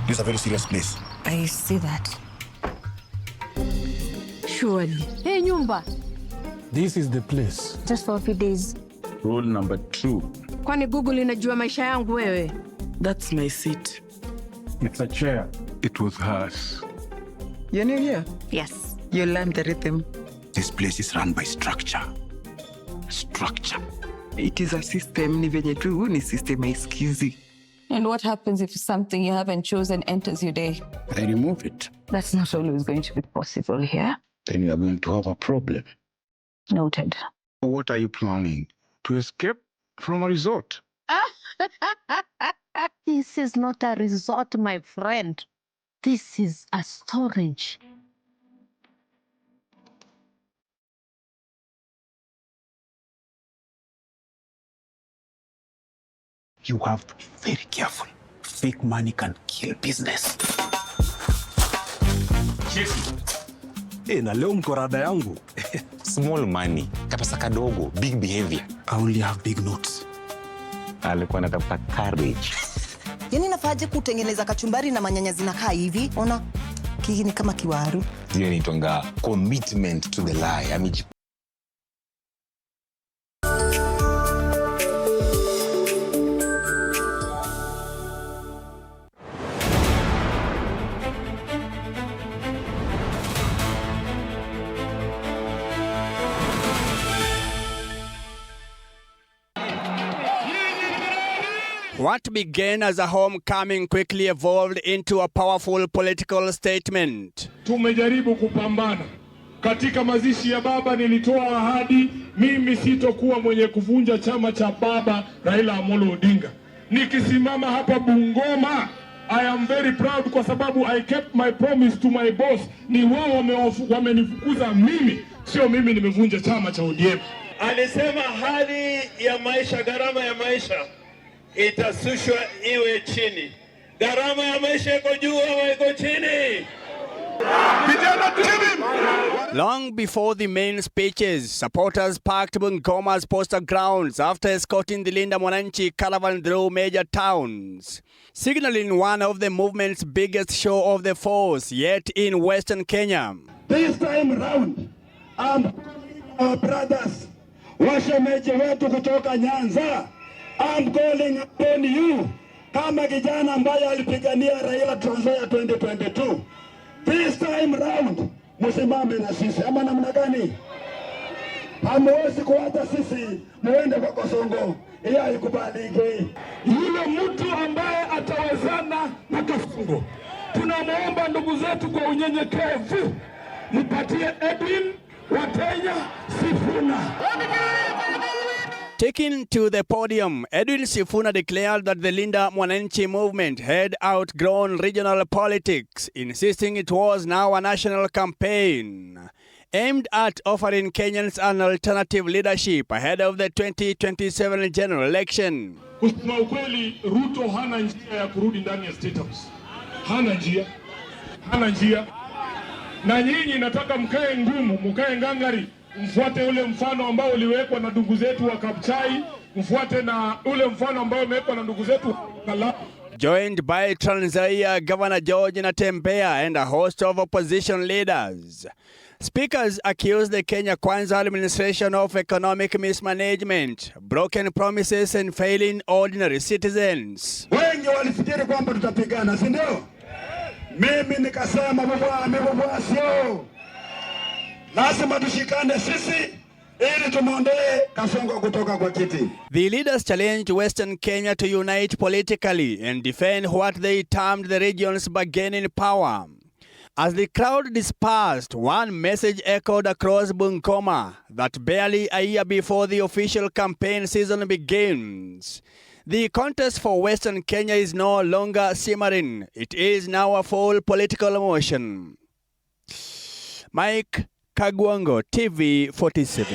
This is a very serious place. I see that. Surely. Hey, Nyumba. This is the place. Just for a few days. Rule number 2. Kwani Google inajua maisha yangu wewe? That's my seat. It's a chair. It was hers. You're new here? Yes. You learned the rhythm. This place is run by structure. Structure. It is a system. Ni venye tu ni system haisikizi. And what happens if something you haven't chosen enters your day? I remove it. That's not always going to be possible here. Then you are going to have a problem. Noted. What are you planning? To escape from a resort? This is not a resort, my friend. This is a storage. You have to be very careful. Fake money can kill business. Na leo mko rada yangu. Small money, kapesa kadogo, big behavior. I only have big notes. Alikuwa anatafuta courage. Yaani nafaje kutengeneza kachumbari na manyanya zinakaa hivi? Ona. Kiki ni kama kiwaru. Hiyo ni tonga commitment to the lie. What began as a homecoming quickly evolved into a powerful political statement. Tumejaribu kupambana. Katika mazishi ya baba nilitoa ahadi, mimi sitokuwa mwenye kuvunja chama cha baba Raila Amolo Odinga. Nikisimama hapa Bungoma, I am very proud kwa sababu I kept my promise to my boss. Ni wao wamenifukuza mimi, sio mimi nimevunja chama cha ODM. Alisema hali ya maisha, gharama ya maisha itasushwa iwe chini. Gharama ya maisha iko juu au iko chini? Long before the main speeches, supporters packed Bungoma's poster grounds after escorting the Linda Mwananchi caravan through major towns, signaling one of the movement's biggest show of the force yet in Western Kenya. This time round, our brothers, washemeji wetu kutoka Nyanza, I'm calling upon you, kama kijana ambaye alipigania Raila Trans Nzoia 2022. This time round, msimame na sisi. Ama namna gani? Hamwezi kuacha sisi muende kwa Kasongo. Hiyo haikubaliki. Yule mtu ambaye atawezana na Kasongo, tunamuomba ndugu zetu kwa unyenyekevu, mpatie Edwin Watenya Sifuna. Taken to the podium, Edwin Sifuna declared that the Linda Mwananchi movement had outgrown regional politics, insisting it was now a national campaign aimed at offering Kenyans an alternative leadership ahead of the 2027 general election. Kusema ukweli, Ruto hana njia ya kurudi ndani ya State House. Hana njia. Na nyinyi nataka mkae ngumu, mkae ngangari. Mfuate ule mfano ambao uliwekwa na ndugu zetu wa Kapchai, mfuate na ule mfano ambao umewekwa na ndugu zetu wa Joined by Trans Nzoia Governor George Natembeya and a host of opposition leaders, speakers accused the Kenya Kwanza administration of economic mismanagement, broken promises and failing ordinary citizens. Wengi walifikiri kwamba tutapigana, si ndio? Mimi nikasema baba sio. Lazima tushikane sisi ili tumondoe Kasongo kutoka kwa kiti. The leaders challenged Western Kenya to unite politically and defend what they termed the region's bargaining power. As the crowd dispersed, one message echoed across Bungoma that barely a year before the official campaign season begins, the contest for Western Kenya is no longer simmering. It is now a full political motion. Mike Kagwango, TV47.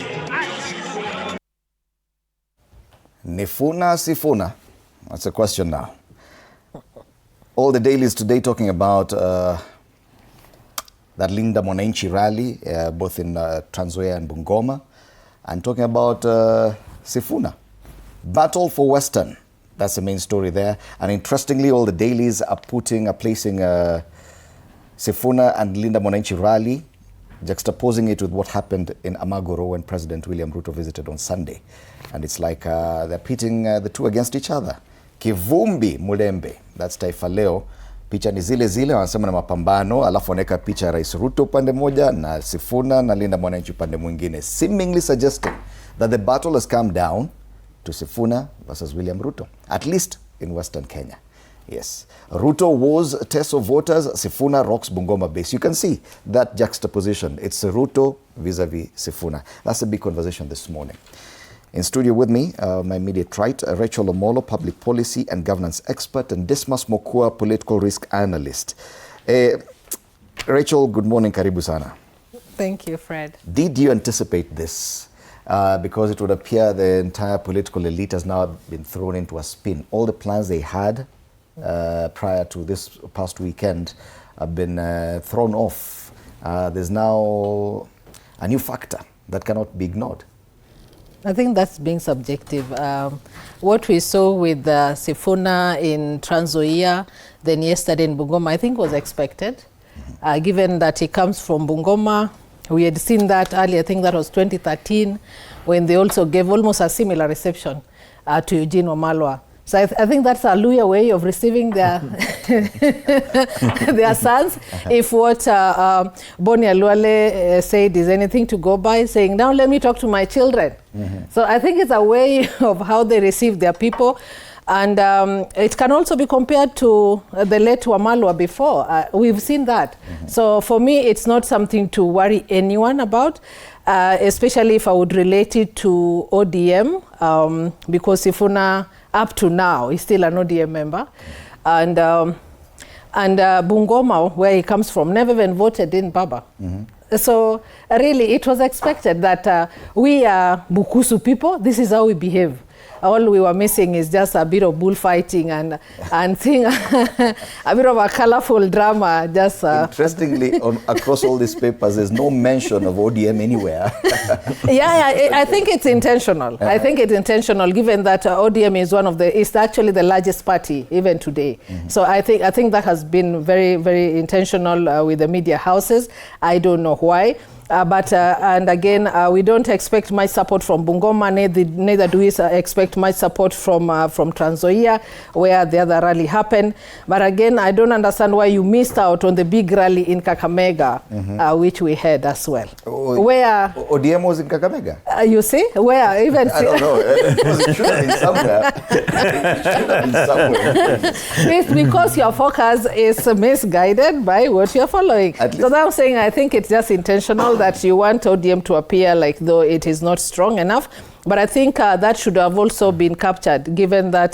Nifuna Sifuna? That's a question now. All the dailies today talking about that Linda Mwananchi rally, both in Trans Nzoia and Bungoma, and talking about Sifuna. Battle for Western. That's the main story there. And interestingly, all the dailies are placing Sifuna and Linda Mwananchi rally, juxtaposing it with what happened in Amagoro when President William Ruto visited on Sunday. And it's like they're pitting the two against each other. Kivumbi Mulembe, that's Taifa Leo. Picha ni zile zile, wanasema na mapambano, alafu waneka picha Rais Ruto upande moja na Sifuna na Linda Mwananchi upande mwingine, seemingly suggesting that the battle has come down to Sifuna versus William Ruto, at least in Western Kenya. Yes. Ruto woes Teso voters, Sifuna rocks Bungoma base. You can see that juxtaposition. It's Ruto vis-a-vis Sifuna. That's a big conversation this morning. In studio with me, my immediate right, Rachel Omolo, public policy and governance expert, and Dismas Mokua, political risk analyst. Rachel, good morning, karibu sana. Thank you, Fred. Did you anticipate this? Because it would appear the entire political elite has now been thrown into a spin. All the plans they had prior to this past weekend have been thrown off. There's now a new factor that cannot be ignored. I think that's being subjective. What we saw with Sifuna in Trans Nzoia, then yesterday in Bungoma, I think was expected. given that he comes from Bungoma. We had seen that earlier, I think that was 2013, when they also gave almost a similar reception to Eugene Wamalwa. So I think that's a Luhya way of receiving their their sons. If what Boni Aluale said is anything to go by, saying, now let me talk to my children. So I think it's a way of how they receive their people. And it can also be compared to the late Wamalwa before. We've seen that. So for me, it's not something to worry anyone about, especially if I would relate it to ODM, because Sifuna, up to now, is still an ODM member. And Bungoma, where he comes from, never even voted in Baba. So really, it was expected that we are Bukusu people. This is how we behave. All we were missing is just a bit of bullfighting and seeing a bit of a colorful drama. Just interestingly, across all these papers, there's no mention of ODM anywhere. I think it's intentional. I think it's intentional, given that ODM is it's actually the largest party even today. So I think that has been very, very intentional with the media houses. I don't know why. And again, we don't expect much support from Bungoma, neither do we expect much support from Trans Nzoia, where the other rally happened. But again, I don't understand why you missed out on the big rally in Kakamega, which we had as well. Where ODM was in Kakamega? You see? Where? Even I don't know. It should have been somewhere. It should have been somewhere. It's because your focus is misguided by what you're following. So now I'm saying I think it's just intentional that you want ODM to appear like though it is not strong enough. But I think that should have also been captured, given that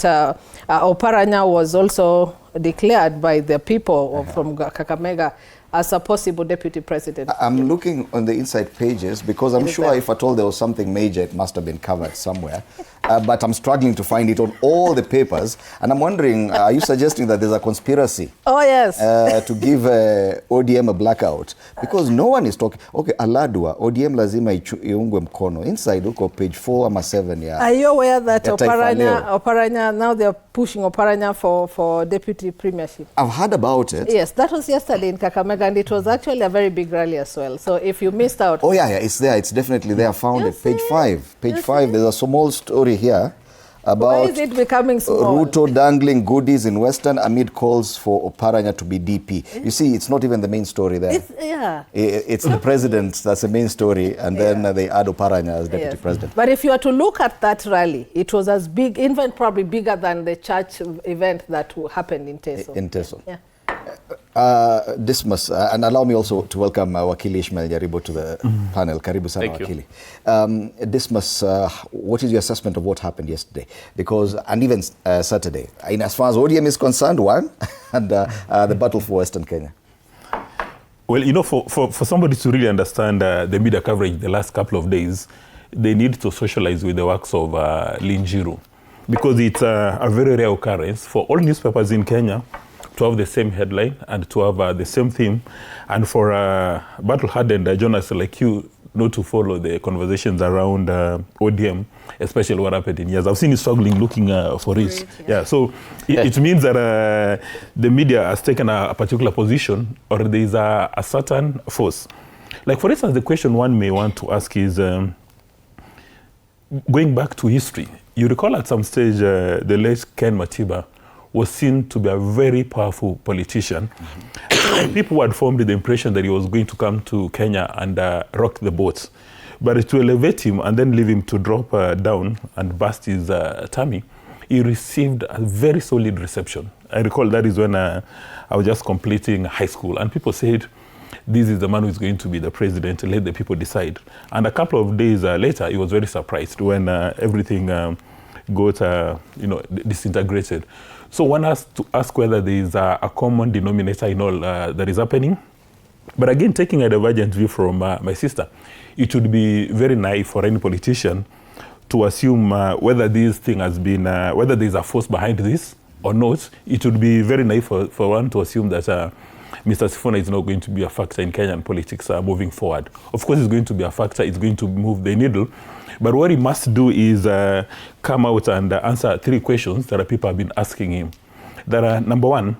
Oparanya was also declared by the people from Kakamega as a possible deputy president. I'm looking on the inside pages because I'm sure if at all there was something major, it must have been covered somewhere. But I'm struggling to find it on all the papers. And I'm wondering, are you suggesting that there's a conspiracy? Oh, yes. To give ODM a blackout? Because no one is talking. Okay, Aladwa, ODM lazima iungwe mkono. Inside, uko page 4 ama 7. Yeah. Are you aware that Oparanya, now they're pushing Oparanya for deputy premiership? I've heard about it. Yes, that was yesterday in Kakamega, and it was actually a very big rally as well. So if you missed out... Oh, yeah, it's there. It's definitely there. I found it. Page 5. Page 5, there's a small story here about why is it becoming small? Ruto dangling goodies in Western amid calls for Oparanya to be DP. You see, it's not even the main story there. It's the president that's the main story, and then they add Oparanya as deputy president. But if you are to look at that rally, it was as big, even probably bigger than the church event that happened in Teso. In Teso. Yeah. Dismas, and allow me also to welcome Wakili Ishmael Nyaribo to the panel. Karibu sana, Wakili. Dismas, what is your assessment of what happened yesterday? Because, and even Saturday, in as far as ODM is concerned, one, and the battle for Western Kenya. Well, you know, for somebody to really understand the media coverage the last couple of days, they need to socialize with the works of Linjiru. Because it's a very rare occurrence for all newspapers in Kenya to have the same headline and to have the same theme, and for battle-hardened journalists like you not to follow the conversations around ODM, especially what happened in years. I've seen you struggling looking for it. Yeah, so it means that the media has taken a particular position, or there is a certain force. Like, for instance, the question one may want to ask is, going back to history, you recall at some stage the late Ken Matiba was seen to be a very powerful politician. People had formed the impression that he was going to come to Kenya and rock the boat. But to elevate him and then leave him to drop down and bust his tummy, he received a very solid reception. I recall that is when I was just completing high school, and people said, this is the man who is going to be the president, let the people decide. And a couple of days later, he was very surprised when everything got disintegrated. So one has to ask whether there is a common denominator in all that is happening. But again, taking a divergent view from my sister, it would be very naive for any politician to assume whether this thing has been, whether there is a force behind this or not. It would be very naive for one to assume that Mr. Sifuna is not going to be a factor in Kenyan politics moving forward. Of course, it's going to be a factor. It's going to move the needle. But what he must do is come out and answer 3 questions that people have been asking him. That are, number one,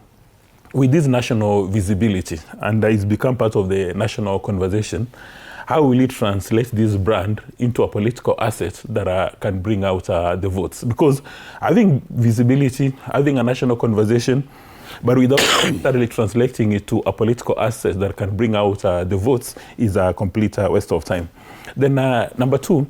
with this national visibility, and it's become part of the national conversation, how will it translate this brand into a political asset that can bring out the votes? Because having visibility, having a national conversation, but without necessarily translating it to a political asset that can bring out the votes is a complete waste of time. Then number two,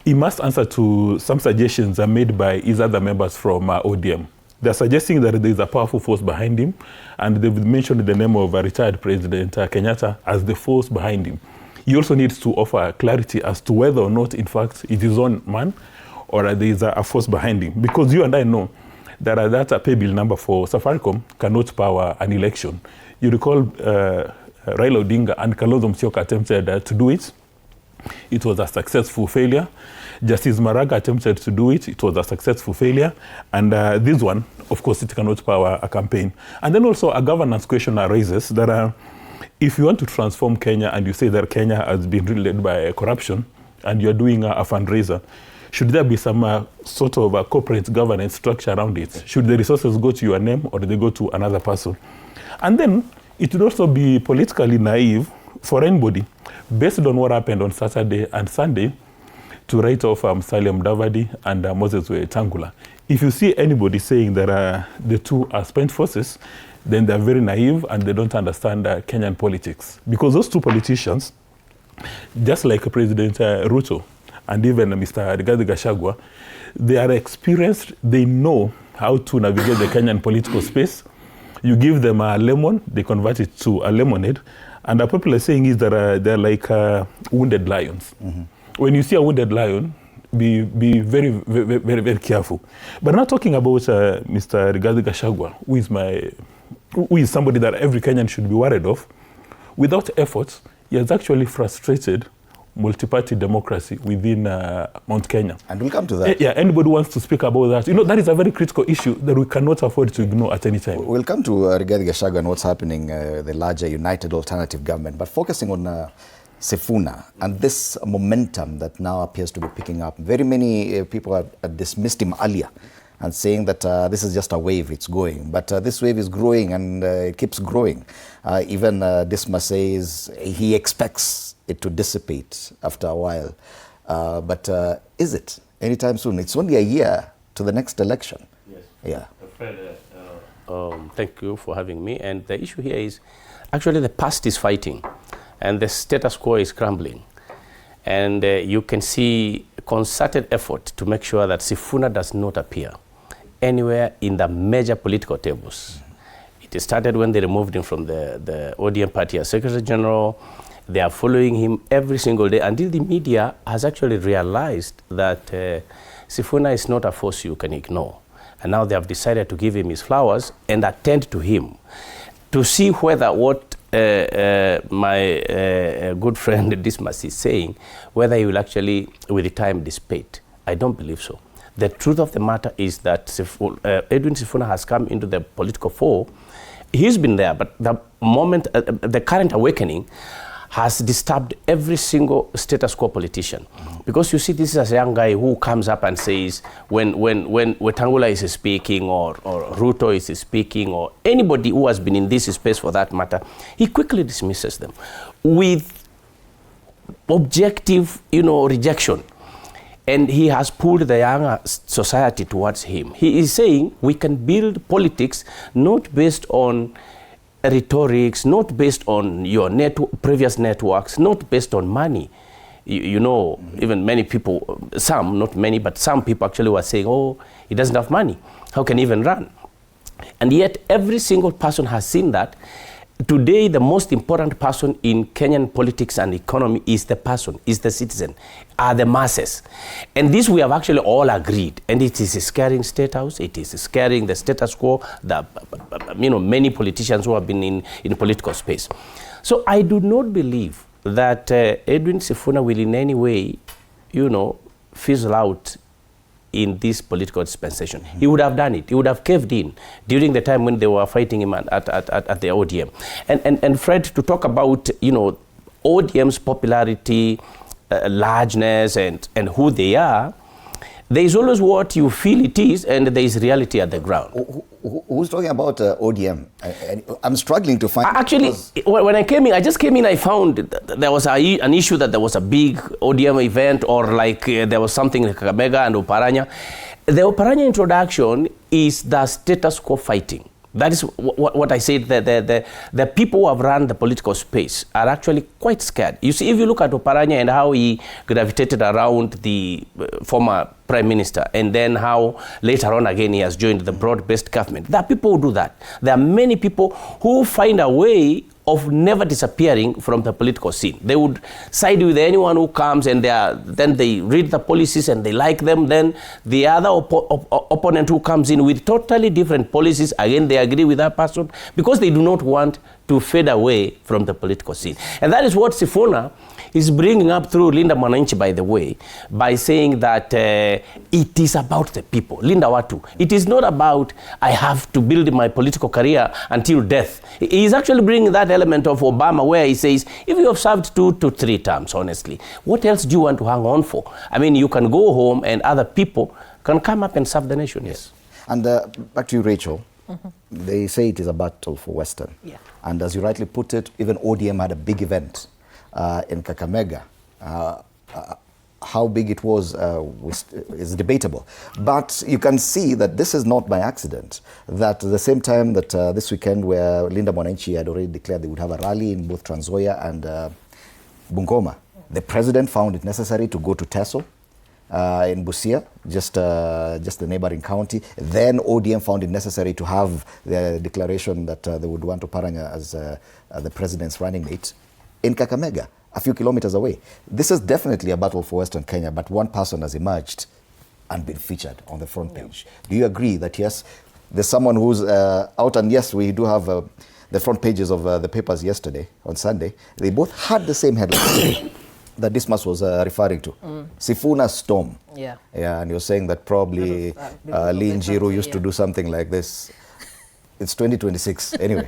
he must answer to some suggestions made by his other members from ODM. They're suggesting that there is a powerful force behind him, and they've mentioned the name of retired President Kenyatta as the force behind him. He also needs to offer clarity as to whether or not, in fact, it is his own man or there is a force behind him. Because you and I know that a pay bill number for Safaricom cannot power an election. You recall Raila Odinga and Kalonzo Musyoka attempted to do it. It was a successful failure. Justice Maraga attempted to do it. It was a successful failure. And this one, of course, it cannot power a campaign. And then also a governance question arises that if you want to transform Kenya and you say that Kenya has been led by corruption and you're doing a fundraiser, should there be some sort of a corporate governance structure around it? Should the resources go to your name or do they go to another person? And then it would also be politically naive for anybody, based on what happened on Saturday and Sunday, to write off Musalia Mudavadi and Moses Wetangula. If you see anybody saying that the two are spent forces, then they're very naive and they don't understand Kenyan politics. Because those two politicians, just like President Ruto and even Mr. Rigathi Gachagua, they are experienced, they know how to navigate the Kenyan political space. You give them a lemon, they convert it to a lemonade. And a popular saying is that they're like wounded lions. Mm-hmm. When you see a wounded lion, be very, very, very, very careful. But I'm not talking about Mr. Rigathi Gachagua, who is somebody that every Kenyan should be worried of. Without effort, he has actually frustrated multi-party democracy within Mount Kenya. And we'll come to that. Yeah, anybody wants to speak about that. You know, that is a very critical issue that we cannot afford to ignore at any time. We'll come to Rigathi Gachagua and what's happening, the larger United Alternative Government, but focusing on Sifuna and this momentum that now appears to be picking up. Very many people have dismissed him earlier and saying that this is just a wave, it's going. But this wave is growing and it keeps growing. Even Disma says he expects it to dissipate after a while. But is it anytime soon? It's only a year to the next election. Yes. Yeah. Thank you for having me. And the issue here is actually the past is fighting and the status quo is crumbling. And you can see concerted effort to make sure that Sifuna does not appear anywhere in the major political tables. It started when they removed him from the ODM party as Secretary General. They are following him every single day until the media has actually realized that Sifuna is not a force you can ignore. And now they have decided to give him his flowers and attend to him to see whether what my good friend Dismas is saying, whether he will actually, with the time, dissipate. I don't believe so. The truth of the matter is that Edwin Sifuna has come into the political fore. He's been there, but the moment, the current awakening has disturbed every single status quo politician. Because you see, this is a young guy who comes up and says, when Wetangula is speaking or Ruto is speaking or anybody who has been in this space for that matter, he quickly dismisses them with objective, rejection. And he has pulled the younger society towards him. He is saying we can build politics not based on rhetorics, not based on your previous networks, not based on money. Even many people, some, not many, but some people actually were saying, oh, he doesn't have money. How can he even run? And yet every single person has seen that. Today, the most important person in Kenyan politics and economy is the person, is the citizen, are the masses. And this we have actually all agreed. And it is scaring State House, it is scaring the status quo, many politicians who have been in political space. So I do not believe that Edwin Sifuna will in any way, fizzle out in this political dispensation. He would have done it. He would have caved in during the time when they were fighting him at the ODM. And Fred, to talk about, ODM's popularity, largeness, and who they are, there is always what you feel it is, and there is reality at the ground. Who's talking about ODM? I'm struggling to find... Actually, when I came in, I just came in, I found there was an issue that there was a big ODM event, or like there was something like Kakamega and Oparanya. The Oparanya introduction is the status quo fighting. That is what I said, the people who have run the political space are actually quite scared. You see, if you look at Oparanya and how he gravitated around the former prime minister, and then how later on again he has joined the broad-based government, there are people who do that. There are many people who find a way of never disappearing from the political scene. They would side with anyone who comes, and then they read the policies and they like them. Then the other opponent who comes in with totally different policies, again they agree with that person, because they do not want to fade away from the political scene. And that is what Sifuna is bringing up through Linda Mwananchi, by the way, by saying that it is about the people. Linda Watu. It is not about I have to build my political career until death. He is actually bringing that element of Obama, where he says, if you have served 2 to 3 terms, honestly, what else do you want to hang on for? I mean, you can go home and other people can come up and serve the nation. Yes. And back to you, Rachel. They say it is a battle for Western. Yeah. And as you rightly put it, even ODM had a big event in Kakamega. How big it was is debatable. But you can see that this is not by accident. That at the same time that this weekend, where Linda Mwananchi had already declared they would have a rally in both Trans Nzoia and Bungoma, the president found it necessary to go to Teso in Busia, just the neighboring county. Then ODM found it necessary to have the declaration that they would want Oparanya as the president's running mate in Kakamega, a few kilometers away. This is definitely a battle for Western Kenya, but one person has emerged and been featured on the front page. Do you agree that, yes, there's someone who's out, and yes, we do have the front pages of the papers yesterday, on Sunday. They both had the same headline that Dismas was referring to. Sifuna storm. Yeah. Yeah, and you're saying that probably Lee Njiru used to do something like this. It's 2026, anyway.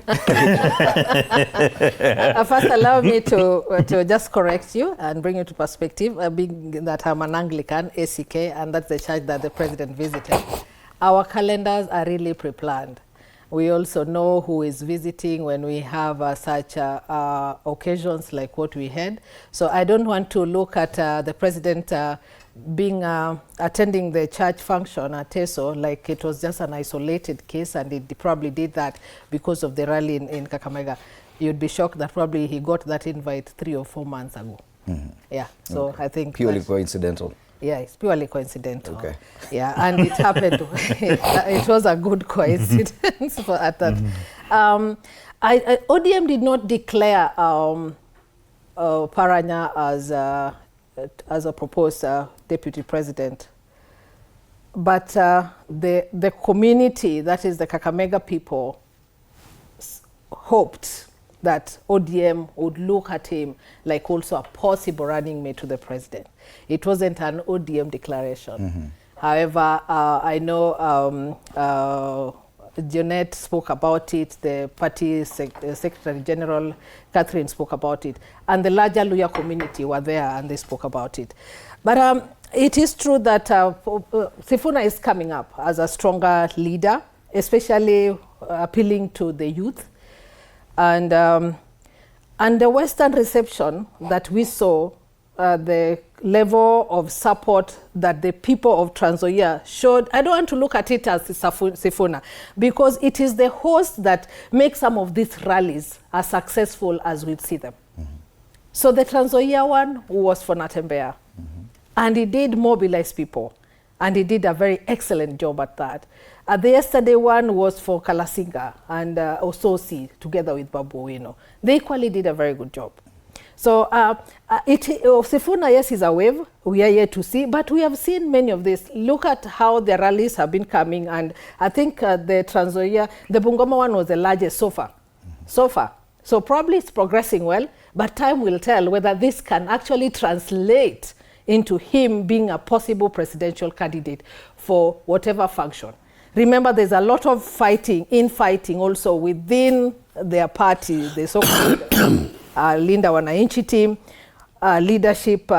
First, allow me to just correct you and bring you to perspective, being that I'm an Anglican, ACK, and that's the church that the president visited. Our calendars are really pre-planned. We also know who is visiting when we have such occasions like what we had. So I don't want to look at the president attending the church function at Teso like it was just an isolated case, and he probably did that because of the rally in Kakamega. You'd be shocked that probably he got that invite 3 or 4 months ago. Yeah, so I think purely coincidental. Yeah, it's purely coincidental. Okay. Yeah, and it happened. It was a good coincidence at that. ODM did not declare Oparanya as a proposed deputy president, but the community, that is the Kakamega people, hoped that ODM would look at him like also a possible running mate to the president. It wasn't an ODM declaration. However, I know Jeanette spoke about it, the party Secretary General Catherine spoke about it, and the larger Luya community were there and they spoke about it. But it is true that Sifuna is coming up as a stronger leader, especially appealing to the youth. And the Western reception that we saw, the level of support that the people of Trans Nzoia showed, I don't want to look at it as Sifuna, because it is the host that makes some of these rallies as successful as we see them. So the Trans Nzoia one was for Natembeya, and he did mobilize people, and he did a very excellent job at that. The yesterday one was for Kalasinga and Ososi, together with Babu Owino. They equally did a very good job. So Sifuna, yes, is a wave. We are yet to see, but we have seen many of this. Look at how the rallies have been coming, and I think the Trans Nzoia, the Bungoma one was the largest so far. So probably it's progressing well, but time will tell whether this can actually translate into him being a possible presidential candidate for whatever function. Remember, there's a lot of fighting also within their party, the so-called Linda Wananchi team, leadership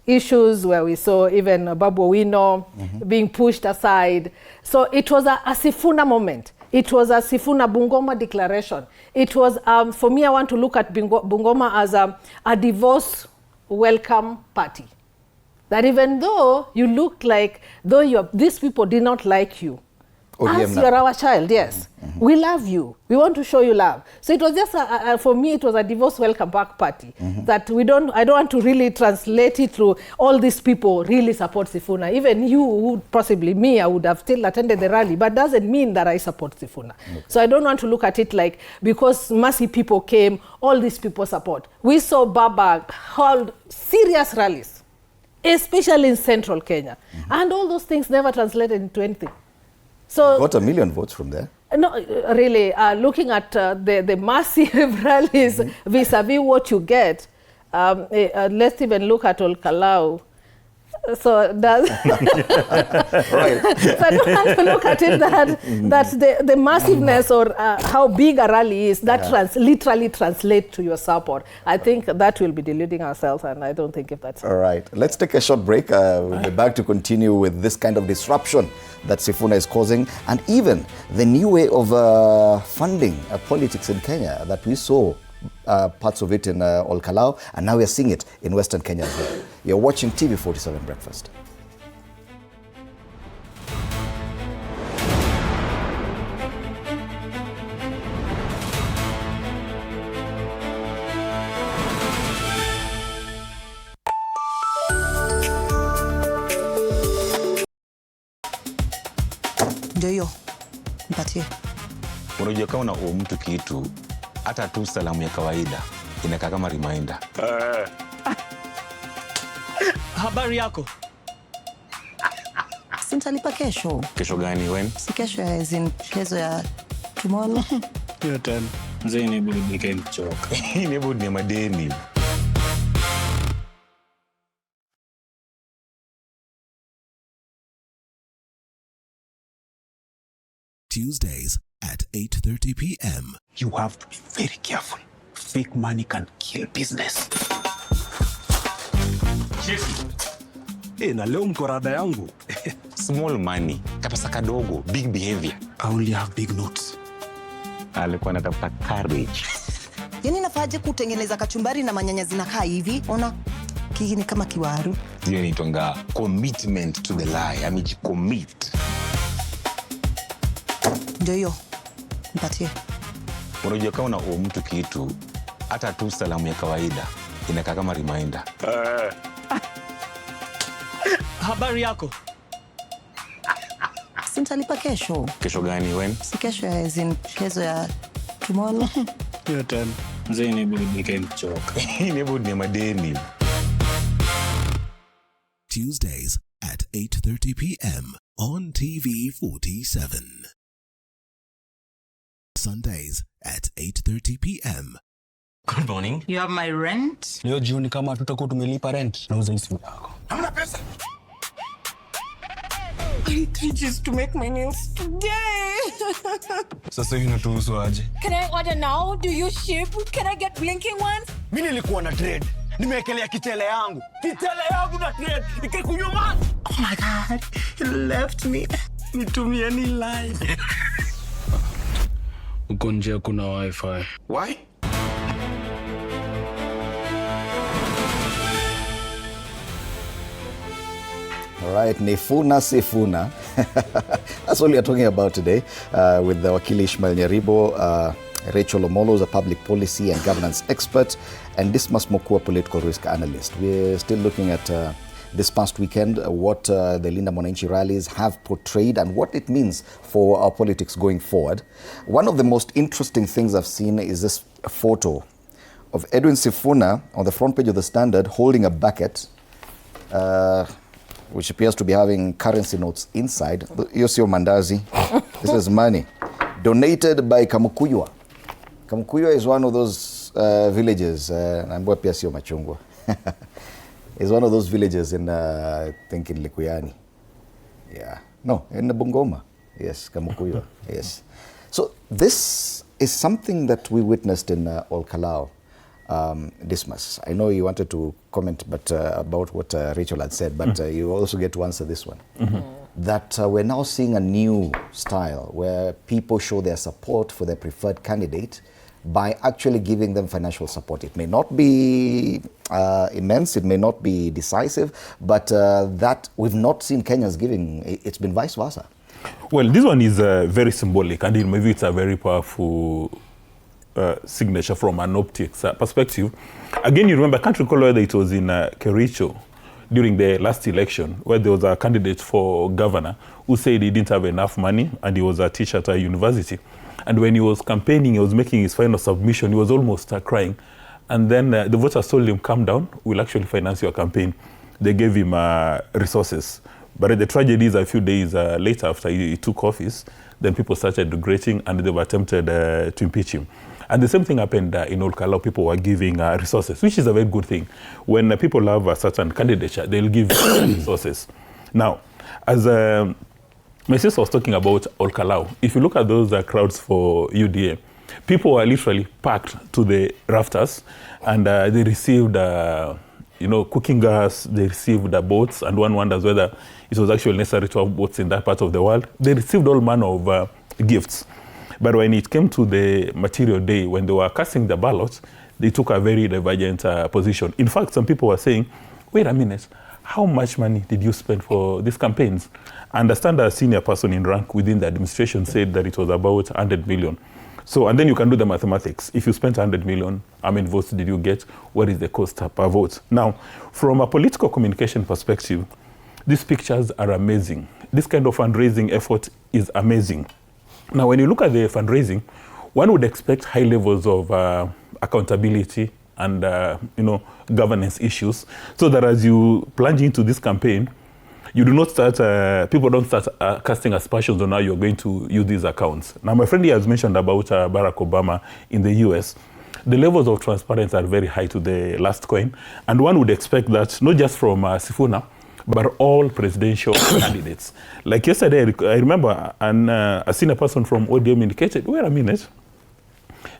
issues where we saw even Babu Owino being pushed aside. So it was a Sifuna moment. It was a Sifuna Bungoma declaration. It was, for me, I want to look at Bungoma as a divorce welcome party. That even though you look like, though these people did not like you, as you are our child, yes. We love you. We want to show you love. So it was just, for me, it was a divorce welcome back party. That I don't want to really translate it through all these people really support Sifuna. Even you, who possibly me, I would have still attended the rally, but doesn't mean that I support Sifuna. So I don't want to look at it like, because massive people came, all these people support. We saw BAMBA hold serious rallies, especially in central Kenya. And all those things never translated into anything. So got 1 million votes from there. No, really, looking at the massive rallies vis-a-vis what you get, let's even look at Olkalau. So does right. So I don't want to look at it that the massiveness or how big a rally is, that literally translate to your support. I think that will be deluding ourselves, and I don't think if that's all right. Let's take a short break. We'll be back to continue with this kind of disruption that Sifuna is causing, and even the new way of funding politics in Kenya that we saw parts of it in Olkalau, and now we're seeing it in Western Kenya as well. You're watching TV47 Breakfast. Ndio hiyo. Mpatie. Unajua kama una mtu kitu, hata tu salamu ya kawaida inakaa kama reminder. Habari yako? Sintalipa kesho. Kesho gani when? Si kesho ya kesho ya tomorrow. Hiyo tena. Mzee ni budi nikamchoka. Ni budi ni madeni. Tuesdays at 8:30 p.m. You have to be very careful. Fake money can kill business. Na leo mko rada yangu. Small money, kapesa kadogo, big behavior. I only have big notes. Alikuwa anatafuta courage. Yaani nafaje kutengeneza kachumbari na manyanya zinakaa hivi? Ona kiki ni kama kiwaru. Hiyo ni tonga commitment to the lie. Amejicommit. Ndio hiyo. Mpatie. Unajua kama una mtu kitu, hata tu salamu ya kawaida inakaa kama reminder. Habari yako? Sintalipa kesho. Kesho gani when? Si kesho ya kesho ya tomorrow. Hiyo tena. Mzee ni budi nikamchoka. Ni budi ni madeni. Tuesdays at 8:30 p.m. on TV47. Sundays at 8:30 p.m. Good morning. You have my rent? Leo jioni kama tutakuwa tumelipa rent, nauza simu yako. Hamna pesa. I need 3 G's to make my nails today. Sasa hivi natuhusu aje? Can I order now? Do you ship? Can I get blinking ones? Mimi nilikuwa na trade. Nimewekelea kitele yangu. Kitele yangu na trade. Ikikunyuma. Oh my God. He left me. Nitumie ni live. Uko nje kuna wifi. Why? All right, Sifuna. That's what we are talking about today with the Wakili Ishmael Nyaribo, Rachel Omolo is a public policy and governance expert, and Dismas Mokua, political risk analyst. We're still looking at this past weekend, what the Linda Mwananchi rallies have portrayed and what it means for our politics going forward. One of the most interesting things I've seen is this photo of Edwin Sifuna on the front page of the Standard holding a bucket, which appears to be having currency notes inside. Yosio Mandazi, this is money donated by Kamukuywa. Kamukuywa is one of those villages, Nambua pia sio Machungwa. It's one of those villages in, I think in Likuyani. Yeah, no, in Bungoma. Yes, Kamukuywa, yes. So this is something that we witnessed in Olkalau. Dismas, I know you wanted to comment about what Rachel had said, but you also get to answer this one. That we're now seeing a new style where people show their support for their preferred candidate by actually giving them financial support. It may not be immense, it may not be decisive, but that we've not seen Kenyans giving. It's been vice versa. Well, this one is very symbolic, and in my view, it's a very powerful signature from an optics perspective. Again, you remember, I can't recall whether it was in Kericho during the last election, where there was a candidate for governor who said he didn't have enough money and he was a teacher at a university. And when he was campaigning, he was making his final submission, he was almost crying. And then the voters told him, calm down, we'll actually finance your campaign. They gave him resources. But the tragedy is a few days later, after he took office, then people started regretting and they've attempted to impeach him. And the same thing happened in Olkalau. People were giving resources, which is a very good thing. When people have a certain candidature, they'll give resources. Now, as my sister was talking about Olkalau, if you look at those crowds for UDA, people were literally packed to the rafters, and they received cooking gas, they received boats, and one wonders whether it was actually necessary to have boats in that part of the world. They received all manner of gifts. But when it came to the material day, when they were casting the ballot, they took a very divergent position. In fact, some people were saying, wait a minute, how much money did you spend for these campaigns? I understand a senior person in rank within the administration said that it was about 100 million. So, and then you can do the mathematics. If you spent 100 million, how many votes did you get? What is the cost per vote? Now, from a political communication perspective, these pictures are amazing. This kind of fundraising effort is amazing. Now, when you look at the fundraising, one would expect high levels of accountability and governance issues, so that as you plunge into this campaign, you do not start, people don't start casting aspersions on how you're going to use these accounts. Now, my friend here has mentioned about Barack Obama in the US. The levels of transparency are very high to the last coin, and one would expect that not just from Sifuna, but all presidential candidates. Like yesterday, I remember a senior person from ODM indicated, wait a minute,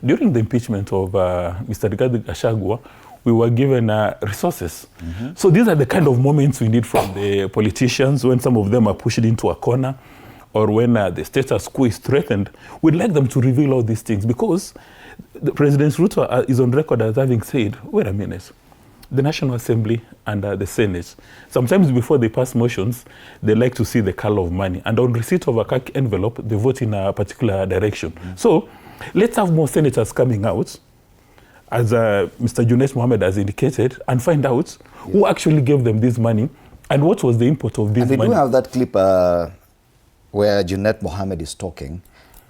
during the impeachment of Mr. Rigathi Gachagua, we were given resources. So these are the kind of moments we need from the politicians when some of them are pushed into a corner, or when the status quo is threatened. We'd like them to reveal all these things, because President Ruto is on record as having said, wait a minute, the National Assembly and the Senate, sometimes before they pass motions, they like to see the color of money. And on receipt of a khaki envelope, they vote in a particular direction. So let's have more senators coming out, as Mr. Junet Mohammed has indicated, and find out who actually gave them this money and what was the input of this money. We do have that clip where Junet Mohammed is talking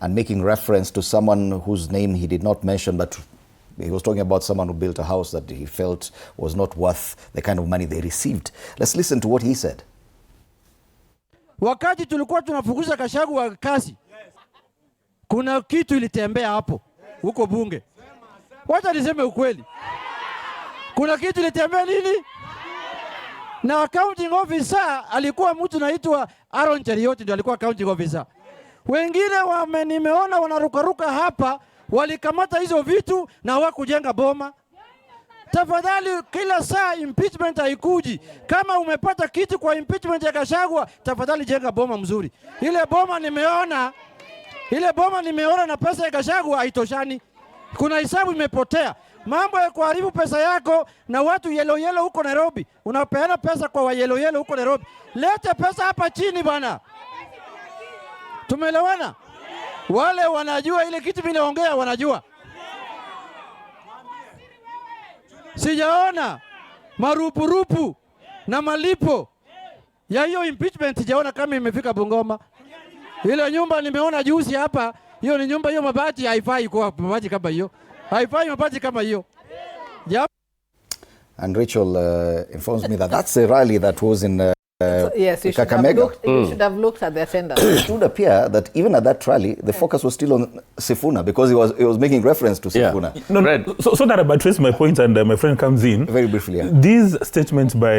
and making reference to someone whose name he did not mention, but he was talking about someone who built a house that he felt was not worth the kind of money they received. Let's listen to what he said. Wakati tulikuwa tunafukuza Gachagua kazi, kuna kitu ilitembea hapo huko bunge. Wacha niseme ukweli. Kuna kitu ilitembea nini? Na accounting officer alikuwa mtu anaitwa Aaron Cheriot, ndio alikuwa accounting officer. Wengine nimeona wanarukaruka hapa, walikamata hizo vitu na hawakujenga boma. Tafadhali, kila saa impeachment haikuji. Kama umepata kitu kwa impeachment ya Gachagua, tafadhali jenga boma mzuri. Ile boma nimeona na pesa ya Gachagua haitoshani. Kuna hisabu imepotea. Mambo ya kuharibu pesa yako na watu yellow huko Nairobi. Unapeana pesa kwa wa yellow huko Nairobi. Lete pesa hapa chini bana. Tumeelewana? Wale wanajua ile kitu mimi naongea, wanajua. Sijaona marupurupu na malipo ya hiyo impeachment, sijaona kama imefika Bungoma. Ile nyumba nimeona juzi hapa, hiyo ni nyumba, hiyo mabati haifai kwa mabati kama hiyo. Haifai mabati kama hiyo. And Rachel informs me that that's a rally that was in yes, you should have looked at the agenda. It would appear that even at that rally, the focus was still on Sifuna, because he was making reference to Sifuna. Yeah. No, so that I buttress my point, and my friend comes in. Very briefly. Yeah. This statement by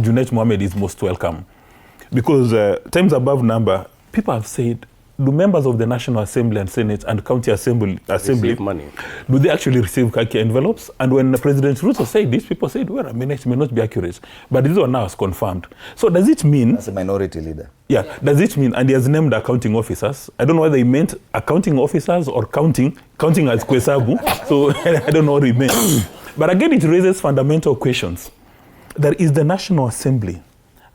Junet Mohammed is most welcome, because times above number, people have said do members of the National Assembly and Senate and County Assembly receive money? Do they actually receive khaki envelopes? And when President Ruto said this, people said, well, I mean, it may not be accurate. But this one now is confirmed. So does it mean... As a minority leader. Yeah, does it mean, and he has named accounting officers. I don't know whether he meant accounting officers or counting as Kwesabu. So I don't know what he meant. But again, it raises fundamental questions. There is the National Assembly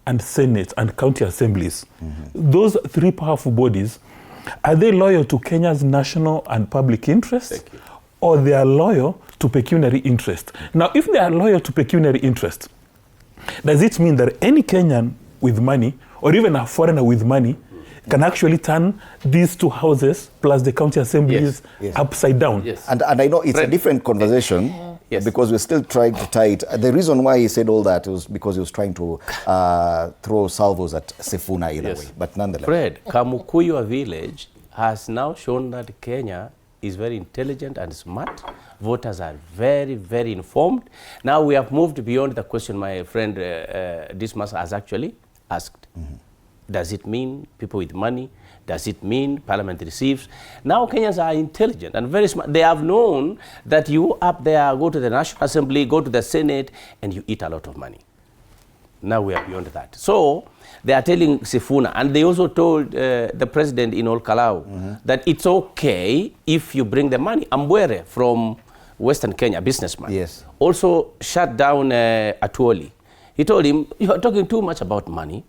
and Senate and county assemblies. Those three powerful bodies, are they loyal to Kenya's national and public interest, or they are loyal to pecuniary interest? Now, if they are loyal to pecuniary interest, does it mean that any Kenyan with money, or even a foreigner with money, can actually turn these two houses plus the county assemblies upside down? And I know it's a different conversation because we're still trying to tie it. The reason why he said all that was because he was trying to throw salvos at Sifuna either way. But nonetheless. Fred, Kamukuywa village has now shown that Kenya is very intelligent and smart. Voters are very, very informed. Now we have moved beyond the question my friend Dismas has actually asked. Does it mean people with money? Does it mean parliament receives? Now Kenyans are intelligent and very smart. They have known that you up there go to the National Assembly, go to the Senate, and you eat a lot of money. Now we are beyond that. So they are telling Sifuna, and they also told the president in Olkalau that it's okay if you bring the money. Ambwere from Western Kenya, businessman, also shut down Atuoli. He told him, you are talking too much about money.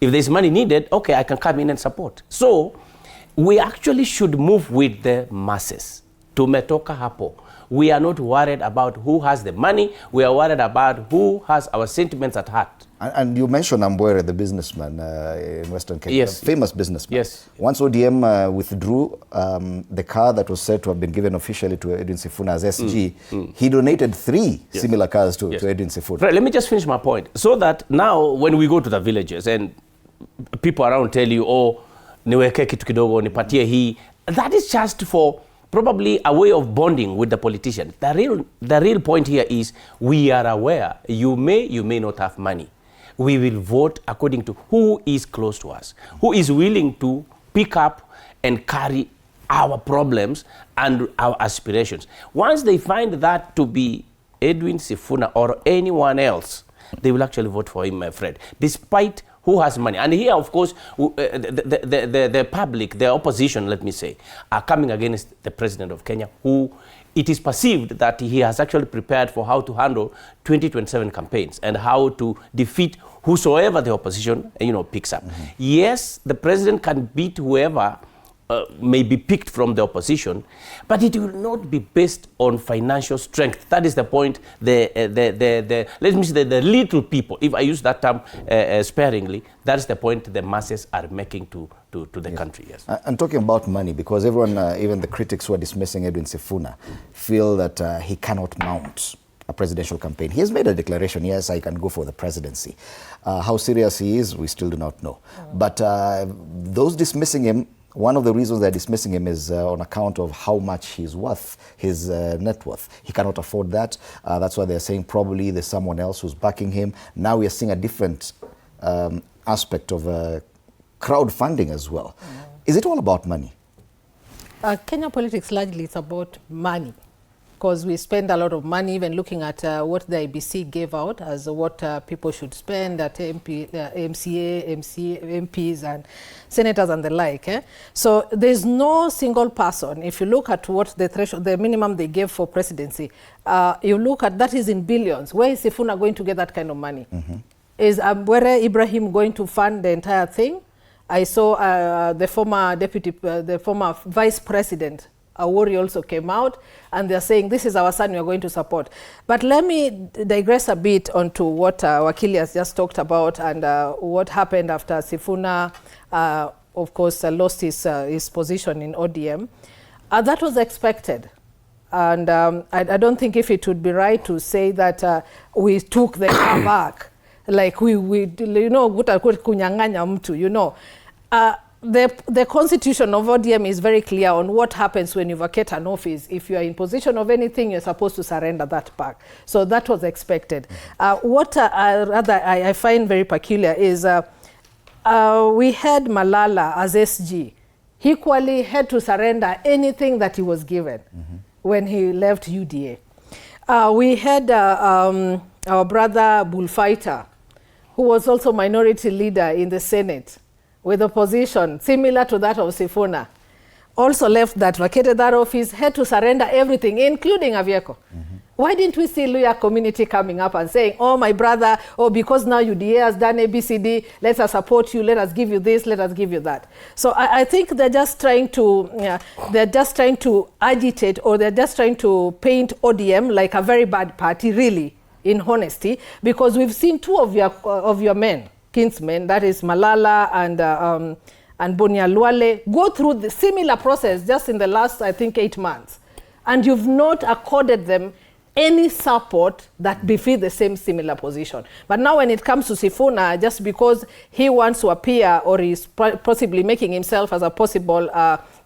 If there's money needed, okay, I can come in and support. So we actually should move with the masses. Tumetoka hapo. We are not worried about who has the money. We are worried about who has our sentiments at heart. And you mentioned Ambwere, the businessman in Western Kenya, Yes. a famous businessman. Yes. Once ODM withdrew the car that was said to have been given officially to Edwin Sifuna as SG, he donated 3 similar cars to Edwin Sifuna. Right, let me just finish my point. So that now when we go to the villages and people around tell you, oh, niweke kitu kidogo, nipatie hii, that is just for probably a way of bonding with the politician. The real point here is we are aware you may not have money. We will vote according to who is close to us, who is willing to pick up and carry our problems and our aspirations. Once they find that to be Edwin Sifuna or anyone else, they will actually vote for him, my friend, despite who has money. And here, of course, the public, the opposition, let me say, are coming against the president of Kenya, who it is perceived that he has actually prepared for how to handle 2027 campaigns and how to defeat whosoever the opposition, picks up. Yes, the president can beat whoever may be picked from the opposition, but it will not be based on financial strength. That is the point. Let me say the little people, if I use that term sparingly, that is the point the masses are making to the country. Yes. And talking about money, because everyone, even the critics who are dismissing Edwin Sifuna, feel that he cannot mount a presidential campaign. He has made a declaration, yes, I can go for the presidency. How serious he is, we still do not know. But those dismissing him, one of the reasons they're dismissing him is on account of how much he's worth, his net worth. He cannot afford that. That's why they're saying probably there's someone else who's backing him. Now we are seeing a different aspect of crowdfunding as well. Is it all about money? Kenya politics largely is about money, because we spend a lot of money, even looking at what the IBC gave out as what people should spend at MPs and senators and the like. So there's no single person. If you look at what the threshold, the minimum they gave for presidency, you look at that is in billions. Where is Sifuna going to get that kind of money? Is Ambwere Ibrahim going to fund the entire thing? I saw the former vice president, Awori, also came out, and they're saying, this is our son we are going to support. But let me digress a bit onto what Wakili has just talked about and what happened after Sifuna, of course, lost his position in ODM. That was expected. And I don't think if it would be right to say that we took the car back, like kunyanganya mtu, The constitution of ODM is very clear on what happens when you vacate an office. If you are in possession of anything, you're supposed to surrender that back. So that was expected. What I find very peculiar is we had Malala as SG equally had to surrender anything that he was given when he left UDA. We had our brother Bullfighter, who was also minority leader in the Senate with a position similar to that of Sifuna. Also left that, vacated that office, had to surrender everything, including a vehicle. Why didn't we see Luya community coming up and saying, oh, my brother, oh, because now UDA has done ABCD, let us support you, let us give you this, let us give you that. So I think they're just trying to, agitate, or they're just trying to paint ODM like a very bad party, really, in honesty, because we've seen two of your men, kinsmen, that is Malala and Bonia Luale, go through the similar process just in the last, I think, 8 months. And you've not accorded them any support that befits the same similar position. But now when it comes to Sifuna, just because he wants to appear or is possibly making himself as a possible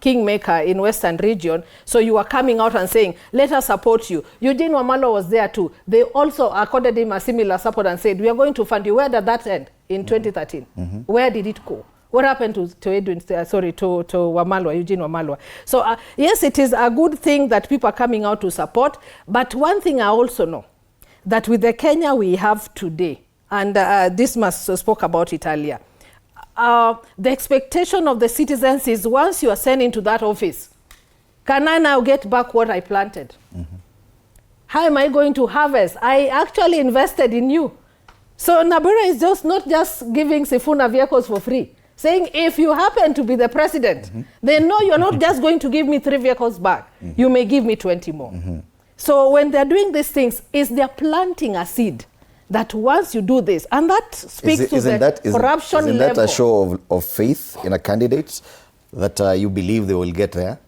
kingmaker in Western region, so you are coming out and saying, let us support you. Eugene Wamalwa was there too. They also accorded him a similar support and said, we are going to fund you. Where did that end in 2013? Where did it go? What happened to Wamalwa, Eugene Wamalwa? So yes, it is a good thing that people are coming out to support. But one thing I also know, that with the Kenya we have today, and this must spoke about it earlier, the expectation of the citizens is once you are sent into that office, can I now get back what I planted? How am I going to harvest? I actually invested in you. So Nabera is just not just giving Sifuna vehicles for free, saying if you happen to be the president, then no, you're not just going to give me 3 vehicles back. You may give me 20 more. So when they're doing these things, is they're planting a seed that once you do this, and that speaks to the corruption level. Isn't that a show of faith in a candidate that you believe they will get there?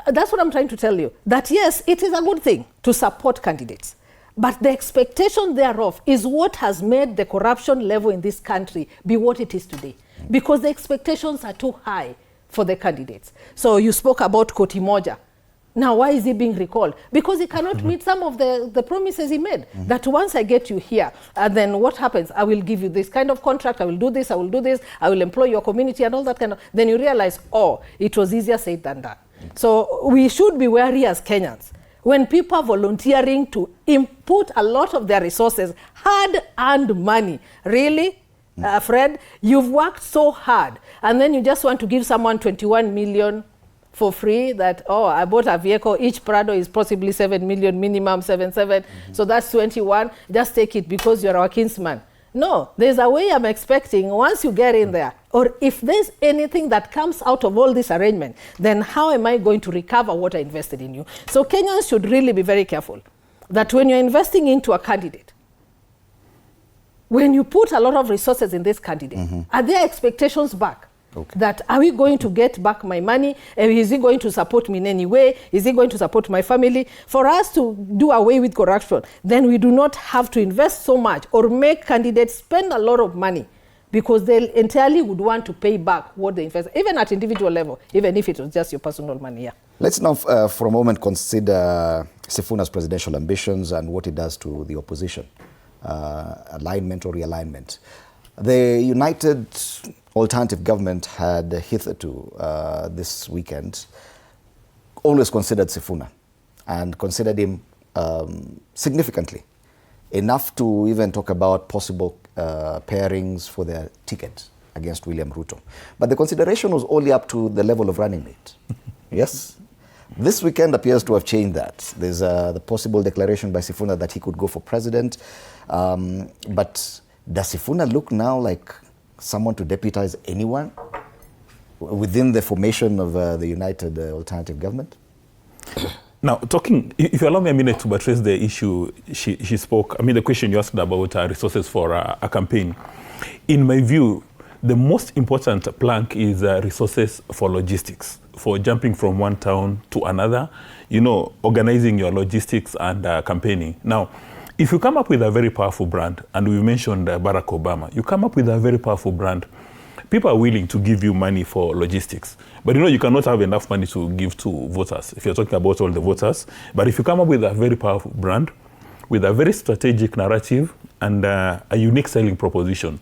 That's what I'm trying to tell you. That yes, it is a good thing to support candidates. But the expectation thereof is what has made the corruption level in this country be what it is today. Because the expectations are too high for the candidates. So you spoke about Koti Moja. Now, why is he being recalled? Because he cannot meet some of the promises he made. That once I get you here, then what happens? I will give you this kind of contract, I will do this, I will do this, I will employ your community and all that kind of... Then you realize, oh, it was easier said than done. So we should be wary as Kenyans. When people are volunteering to input a lot of their resources, hard-earned money, really, Fred, you've worked so hard, and then you just want to give someone 21 million for free, that, oh, I bought a vehicle, each Prado is possibly 7 million, minimum 7, so that's 21, just take it because you're our kinsman. No, there's a way I'm expecting once you get in there, or if there's anything that comes out of all this arrangement, then how am I going to recover what I invested in you? So Kenyans should really be very careful that when you're investing into a candidate, when you put a lot of resources in this candidate, are there expectations back? That are we going to get back my money? Is he going to support me in any way? Is he going to support my family? For us to do away with corruption, then we do not have to invest so much or make candidates spend a lot of money, because they entirely would want to pay back what they invest, even at individual level, even if it was just your personal money. Yeah. Let's now for a moment consider Sifuna's presidential ambitions and what it does to the opposition. Alignment or realignment. The United Alternative Government had hitherto this weekend always considered Sifuna and considered him significantly, enough to even talk about possible pairings for their ticket against William Ruto. But the consideration was only up to the level of running mate. Yes? This weekend appears to have changed that. There's the possible declaration by Sifuna that he could go for president. But does Sifuna look now like someone to deputize anyone within the formation of the United Alternative Government? Now, if you allow me a minute to buttress the issue she spoke, I mean, the question you asked about resources for a campaign. In my view, the most important plank is resources for logistics, for jumping from one town to another, you know, organizing your logistics and campaigning. Now, if you come up with a very powerful brand, and we mentioned Barack Obama, you come up with a very powerful brand, people are willing to give you money for logistics. But you know, you cannot have enough money to give to voters, if you're talking about all the voters. But if you come up with a very powerful brand, with a very strategic narrative and a unique selling proposition,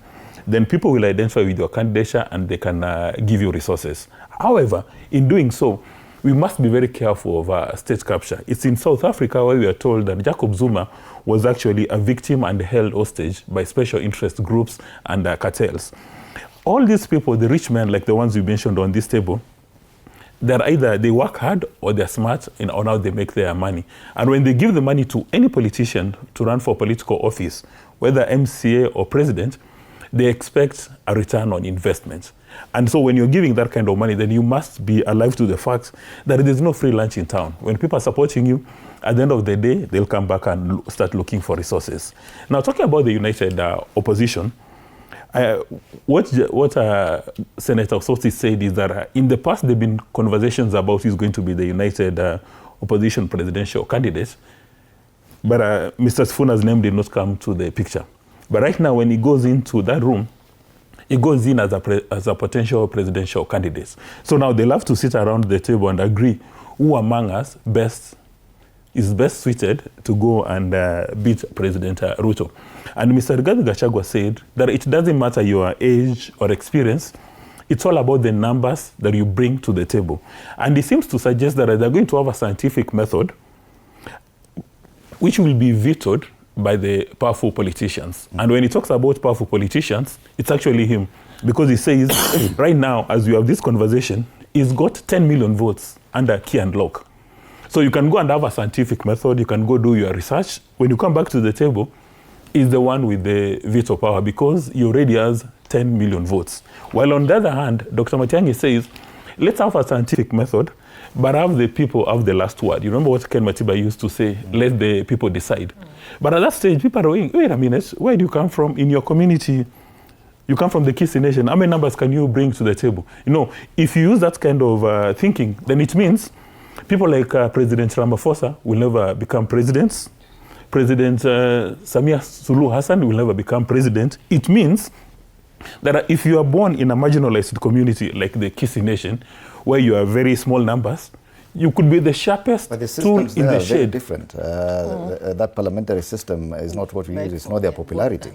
then people will identify with your candidature and they can give you resources. However, in doing so, we must be very careful of state capture. It's in South Africa where we are told that Jacob Zuma was actually a victim and held hostage by special interest groups and cartels. All these people, the rich men like the ones you mentioned on this table, they're either they work hard or they're smart in how they make their money. And when they give the money to any politician to run for political office, whether MCA or president, they expect a return on investment. And so when you're giving that kind of money, then you must be alive to the fact that there's no free lunch in town. When people are supporting you, at the end of the day, they'll come back and start looking for resources. Now, talking about the united opposition, what Senator Osotsi said is that in the past, there have been conversations about who's going to be the united opposition presidential candidate, but Mr. Sifuna's name did not come to the picture. But right now, when he goes into that room, he goes in as a potential presidential candidate. So now they'll have to sit around the table and agree who among us is best suited to go and beat President Ruto. And Mr. Rigathi Gachagua said that it doesn't matter your age or experience, it's all about the numbers that you bring to the table. And he seems to suggest that they're going to have a scientific method which will be vetoed by the powerful politicians. And when he talks about powerful politicians, it's actually him. Because he says, right now, as we have this conversation, he's got 10 million votes under key and lock. So you can go and have a scientific method, you can go do your research. When you come back to the table, he's the one with the veto power because he already has 10 million votes. While on the other hand, Dr. Matiang'i says, let's have a scientific method, but have the people have the last word. You remember what Ken Matiba used to say, let the people decide. But at that stage, people are going, wait a minute, where do you come from in your community? You come from the Kisii Nation. How many numbers can you bring to the table? You know, if you use that kind of thinking, then it means people like President Ramaphosa will never become presidents. President Samia Suluhu Hassan will never become president. It means that if you are born in a marginalized community like the Kisii Nation, where you are very small numbers, you could be the sharpest tool in the shade. Very different. That parliamentary system is not what we use. It's not their popularity.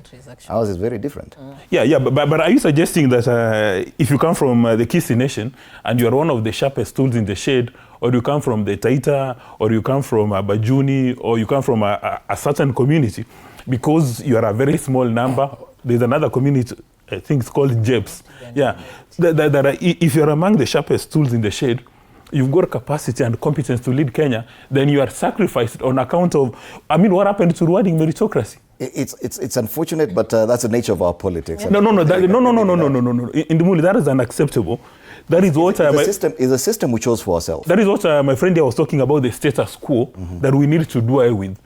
Ours is very different. Yeah, but are you suggesting that if you come from the Kisii Nation and you are one of the sharpest tools in the shade, or you come from the Taita, or you come from Bajuni, or you come from a certain community, because you are a very small number, there's another community, I think it's called JEPS. Yeah, if you're among the sharpest tools in the shade, you've got capacity and competence to lead Kenya, then you are sacrificed on account of, what happened to rewarding meritocracy? It's unfortunate, but that's the nature of our politics. No. In the Muli, that is unacceptable. That is what is a system we chose for ourselves. That is what my friend here was talking about, the status quo that we need to do away with.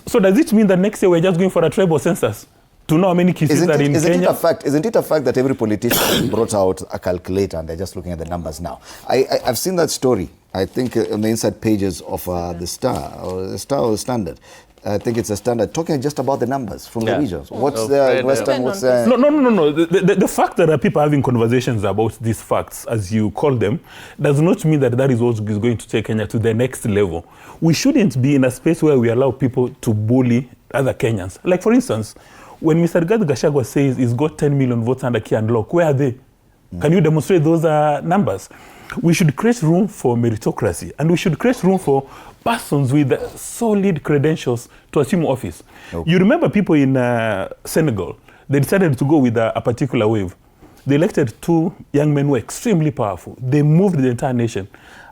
So does it mean that next year we're just going for a tribal census to know how many Kisii are in Kenya? Isn't it a fact that every politician brought out a calculator and they're just looking at the numbers now? I've seen that story, I think, on the inside pages of the Star or the Standard. I think it's a Standard, talking just about the numbers from the regions. What's the Western, what's the... No. The fact that people are having conversations about these facts, as you call them, does not mean that is what is going to take Kenya to the next level. We shouldn't be in a space where we allow people to bully other Kenyans. Like, for instance, when Mr. Rigathi Gachagua says he's got 10 million votes under key and lock, where are they? Can you demonstrate those numbers? We should create room for meritocracy, and we should create room for persons with solid credentials to assume office. Okay. You remember people in Senegal, they decided to go with a particular wave. They elected 2 young men who were extremely powerful. They moved the entire nation.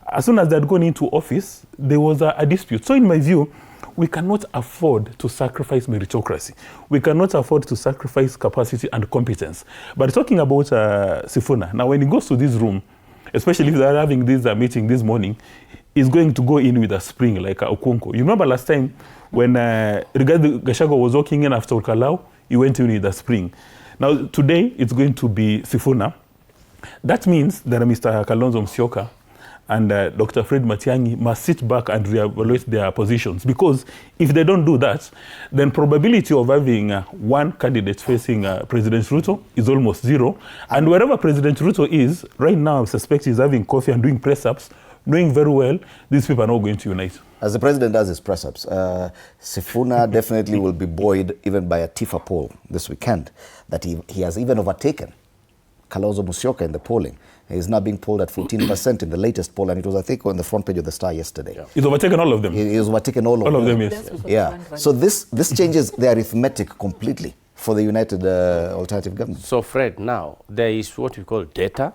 As soon as they had gone into office, there was a dispute. So in my view, we cannot afford to sacrifice meritocracy. We cannot afford to sacrifice capacity and competence. But talking about Sifuna, now when he goes to this room, especially if they're having this meeting this morning, he's going to go in with a spring like Okonko. You remember last time when Rigathi Gachagua was walking in after Kalau, he went in with a spring. Now today, it's going to be Sifuna. That means that Mr. Kalonzo Musyoka and Dr. Fred Matiang'i must sit back and reevaluate their positions. Because if they don't do that, then probability of having one candidate facing President Ruto is almost zero. And wherever President Ruto is, right now I suspect he's having coffee and doing press-ups knowing very well these people are not going to unite. As the president does his press-ups, Sifuna definitely will be buoyed even by a TIFA poll this weekend that he has even overtaken Kalonzo Musyoka in the polling. He's now being polled at 14% in the latest poll, and it was, I think, on the front page of the Star yesterday. Yeah. He's overtaken all of them. He's overtaken all of them. Yes. Yeah. So this changes the arithmetic completely for the United Alternative Government. So, Fred, now there is what we call data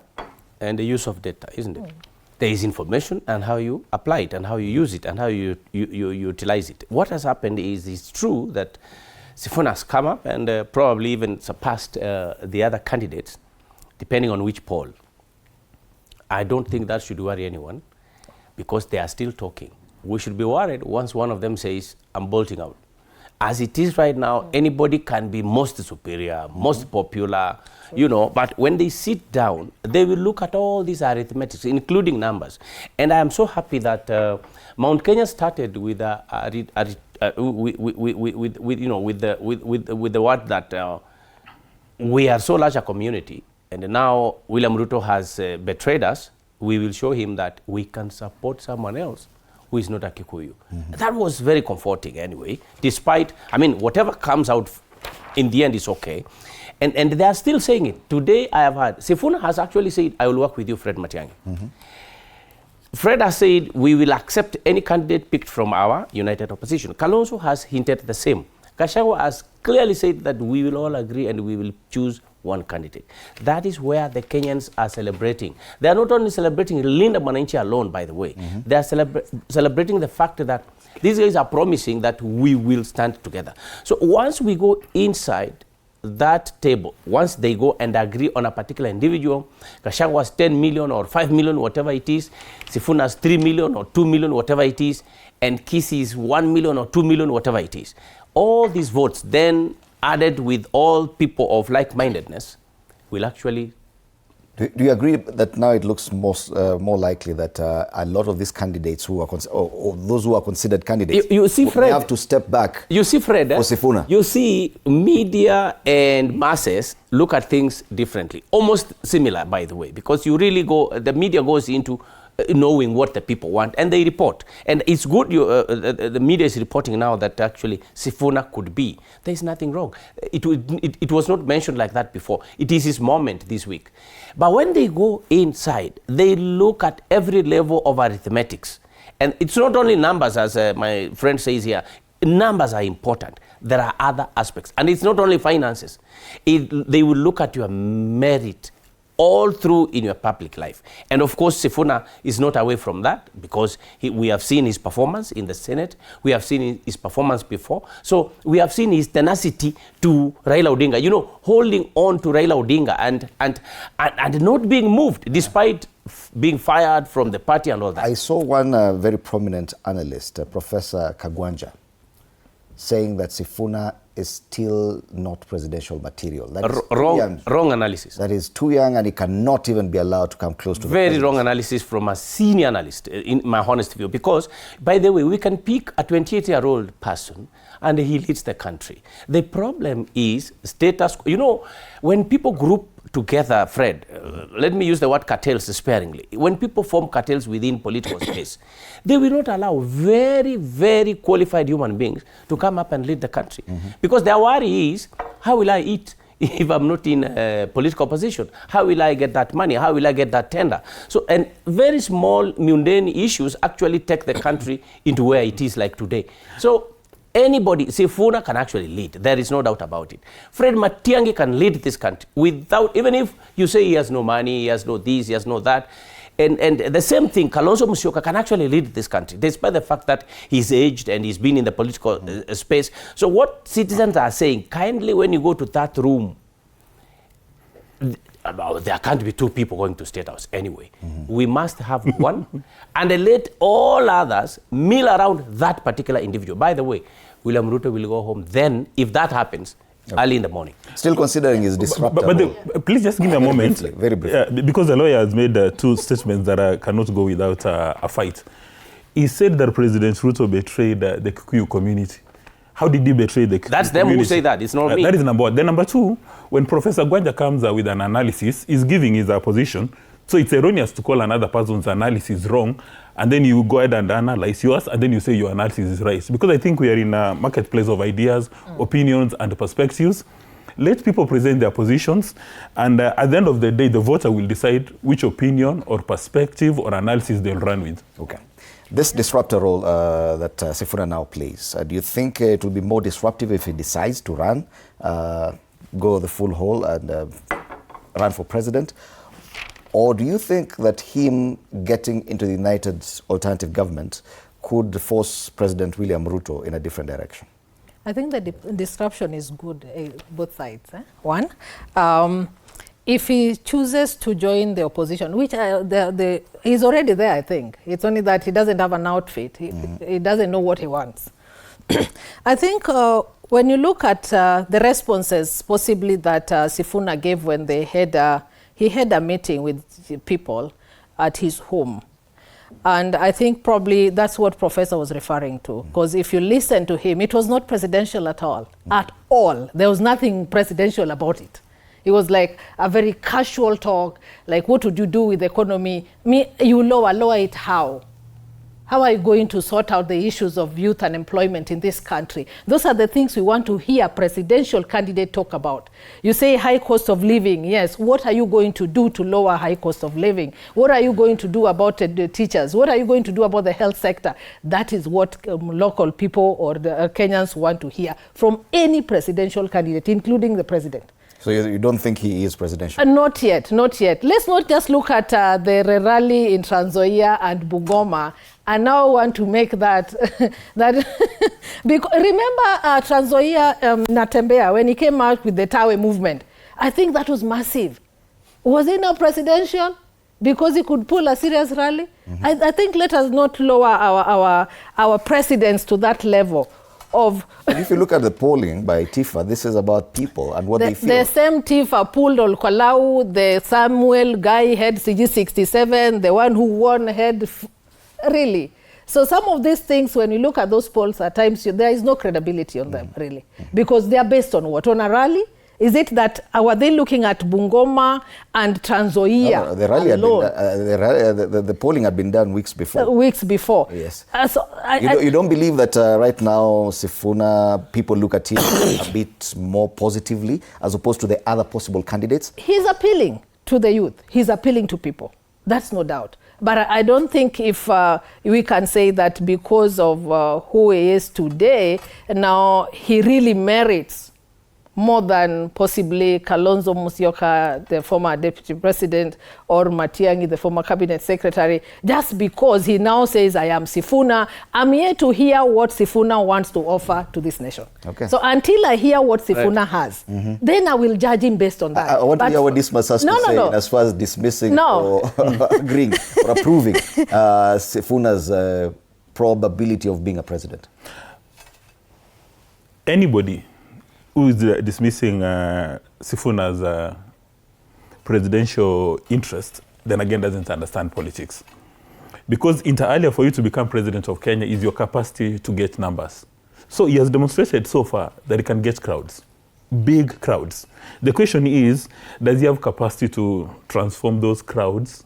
and the use of data, isn't it? There is information and how you apply it and how you use it and how you utilize it. What has happened is it's true that Sifuna has come up and probably even surpassed the other candidates, depending on which poll. I don't think that should worry anyone because they are still talking. We should be worried once one of them says, I'm bolting out. As it is right now, anybody can be most superior, most popular, you know, but when they sit down, they will look at all these arithmetics, including numbers. And I am so happy that Mount Kenya started with the word that we are so large a community, and now William Ruto has betrayed us. We will show him that we can support someone else who is not a Kikuyu. That was very comforting anyway, despite, I mean, whatever comes out in the end is okay. And they are still saying it. Today I have heard, Sifuna has actually said, I will work with you, Fred Matiang'i. Fred has said, we will accept any candidate picked from our united opposition. Kalonzo has hinted the same. Gachagua has clearly said that we will all agree and we will choose one candidate. That is where the Kenyans are celebrating. They are not only celebrating Linda Mwananchi alone, by the way. They are celebrating the fact that these guys are promising that we will stand together. So once we go inside that table, once they go and agree on a particular individual, Gashagua's 10 million or 5 million, whatever it is, Sifuna's 3 million or 2 million, whatever it is, and Kisi's 1 million or 2 million, whatever it is. All these votes then added with all people of like-mindedness will actually... Do you agree that now it looks more likely that a lot of these candidates who are or those who are considered candidates you see, Fred, have to step back? You see, Fred, for Sifuna. You see, media and masses look at things differently, almost similar, by the way, because you really the media goes into knowing what the people want, and they report. And it's good the media is reporting now that actually Sifuna could be. There is nothing wrong. It was not mentioned like that before. It is his moment this week. But when they go inside, they look at every level of arithmetics. And it's not only numbers, as my friend says here. Numbers are important. There are other aspects. And it's not only finances. They will look at your merit all through in your public life. And of course, Sifuna is not away from that because we have seen his performance in the Senate. We have seen his performance before. So we have seen his tenacity to Raila Odinga, you know, holding on to Raila Odinga and not being moved despite being fired from the party and all that. I saw one very prominent analyst, Professor Kagwanja, saying that Sifuna is still not presidential material. That is wrong analysis. That is too young, and he cannot even be allowed to come close to the very wrong analysis from a senior analyst, in my honest view. Because, by the way, we can pick a 28-year-old person and he leads the country. The problem is status. You know, when people group together, Fred, let me use the word cartels sparingly. When people form cartels within political space, they will not allow very, very qualified human beings to come up and lead the country. Because their worry is, how will I eat if I'm not in a political position? How will I get that money? How will I get that tender? So, and very small, mundane issues actually take the country into where it is like today. So, anybody, Sifuna can actually lead. There is no doubt about it. Fred Matiang'i can lead this country without, even if you say he has no money, he has no this, he has no that. And the same thing, Kalonzo Musyoka can actually lead this country, despite the fact that he's aged and he's been in the political space. So what citizens are saying, kindly when you go to that room, there can't be two people going to State House anyway. We must have one and let all others mill around that particular individual. By the way, William Ruto will go home then, if that happens, early in the morning. Still considering his disruptor. But please just give me a moment. Very briefly. Because the lawyer has made two statements that cannot go without a fight. He said that President Ruto betrayed the Kikuyu community. How did he betray the That's community? them who say that, it's not me. That is number one. Then number two, when Professor Gwanja comes with an analysis, he's giving his position So it's erroneous to call another person's analysis wrong, and then you go ahead and analyze yours, and then you say your analysis is right. Because I think we are in a marketplace of ideas, opinions, and perspectives. Let people present their positions, and at the end of the day, the voter will decide which opinion or perspective or analysis they'll run with. Okay. This disruptor role that Sifuna now plays, do you think it will be more disruptive if he decides to run, go the full hole and run for president? Or do you think that him getting into the United Alternative Government could force President William Ruto in a different direction? I think the disruption is good, both sides. One, if he chooses to join the opposition, which he's already there, I think. It's only that he doesn't have an outfit. He doesn't know what he wants. I think when you look at the responses possibly that Sifuna gave when they had he had a meeting with people at his home. And I think probably that's what Professor was referring to. Because if you listen to him, it was not presidential at all. At all. There was nothing presidential about it. It was like a very casual talk, like what would you do with the economy? You lower it how? How are you going to sort out the issues of youth unemployment in this country? Those are the things we want to hear a presidential candidate talk about. You say high cost of living, yes. What are you going to do to lower high cost of living? What are you going to do about the teachers? What are you going to do about the health sector? That is what local people or the Kenyans want to hear from any presidential candidate, including the president. So you don't think he is presidential? Not yet, not yet. Let's not just look at the rally in Trans Nzoia and Bungoma and now want to make that, because remember Trans Nzoia Natembea, when he came out with the Tawe movement, I think that was massive. Was he now presidential? Because he could pull a serious rally? I think let us not lower our presidents to that level. But if you look at the polling by TIFA, this is about people and what they feel. The same TIFA pulled Olkalau, the Samuel guy had CG67, the one who won had, really. So some of these things, when you look at those polls at times, there is no credibility on them, really. Because they are based on what? On a rally? Is it that, were they looking at Bungoma and Trans Nzoia? No, the rally had been, the polling had been done weeks before. Weeks before. Yes. You don't believe that right now, Sifuna, people look at him a bit more positively as opposed to the other possible candidates? He's appealing to the youth. He's appealing to people. That's no doubt. But I don't think if we can say that because of who he is today, now he really merits more than possibly Kalonzo Musyoka, the former deputy president, or Matiang'i, the former cabinet secretary, just because he now says, I am Sifuna. I'm here to hear what Sifuna wants to offer to this nation. Okay. So until I hear what Sifuna has, then I will judge him based on that. I want to hear what Dismas has to say as far as dismissing or agreeing or approving Sifuna's probability of being a president. Anybody who is dismissing Sifuna's presidential interest, then again doesn't understand politics. Because inter alia, for you to become president of Kenya is your capacity to get numbers. So he has demonstrated so far that he can get crowds, big crowds. The question is, does he have capacity to transform those crowds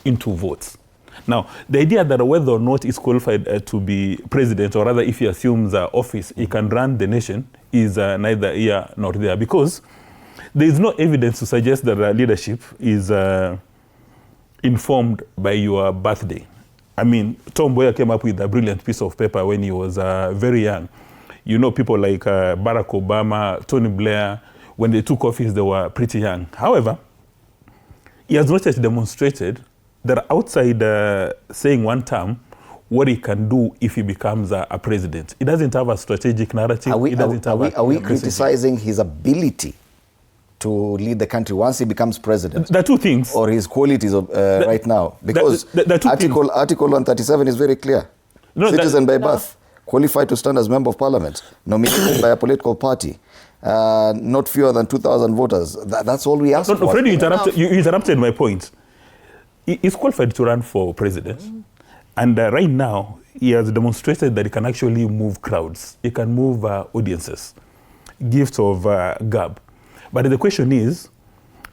into votes? Now, the idea that whether or not he's qualified to be president, or rather if he assumes office, he can run the nation, is neither here nor there, because there is no evidence to suggest that leadership is informed by your birthday. I mean, Tom Mboya came up with a brilliant piece of paper when he was very young. You know, people like Barack Obama, Tony Blair, when they took office, they were pretty young. However, he has not yet demonstrated that outside saying one term, what he can do if he becomes a president. He doesn't have a strategic narrative. Are we criticizing his ability to lead the country once he becomes president? There are two things. Or his qualities right now? Because Article 137 is very clear. No, citizen by birth, qualified to stand as member of parliament, nominated by a political party, not fewer than 2,000 voters. That's all we ask for. Fred, you interrupted my point. He's qualified to run for president. And right now, he has demonstrated that he can actually move crowds. He can move audiences, gift of gab. But the question is,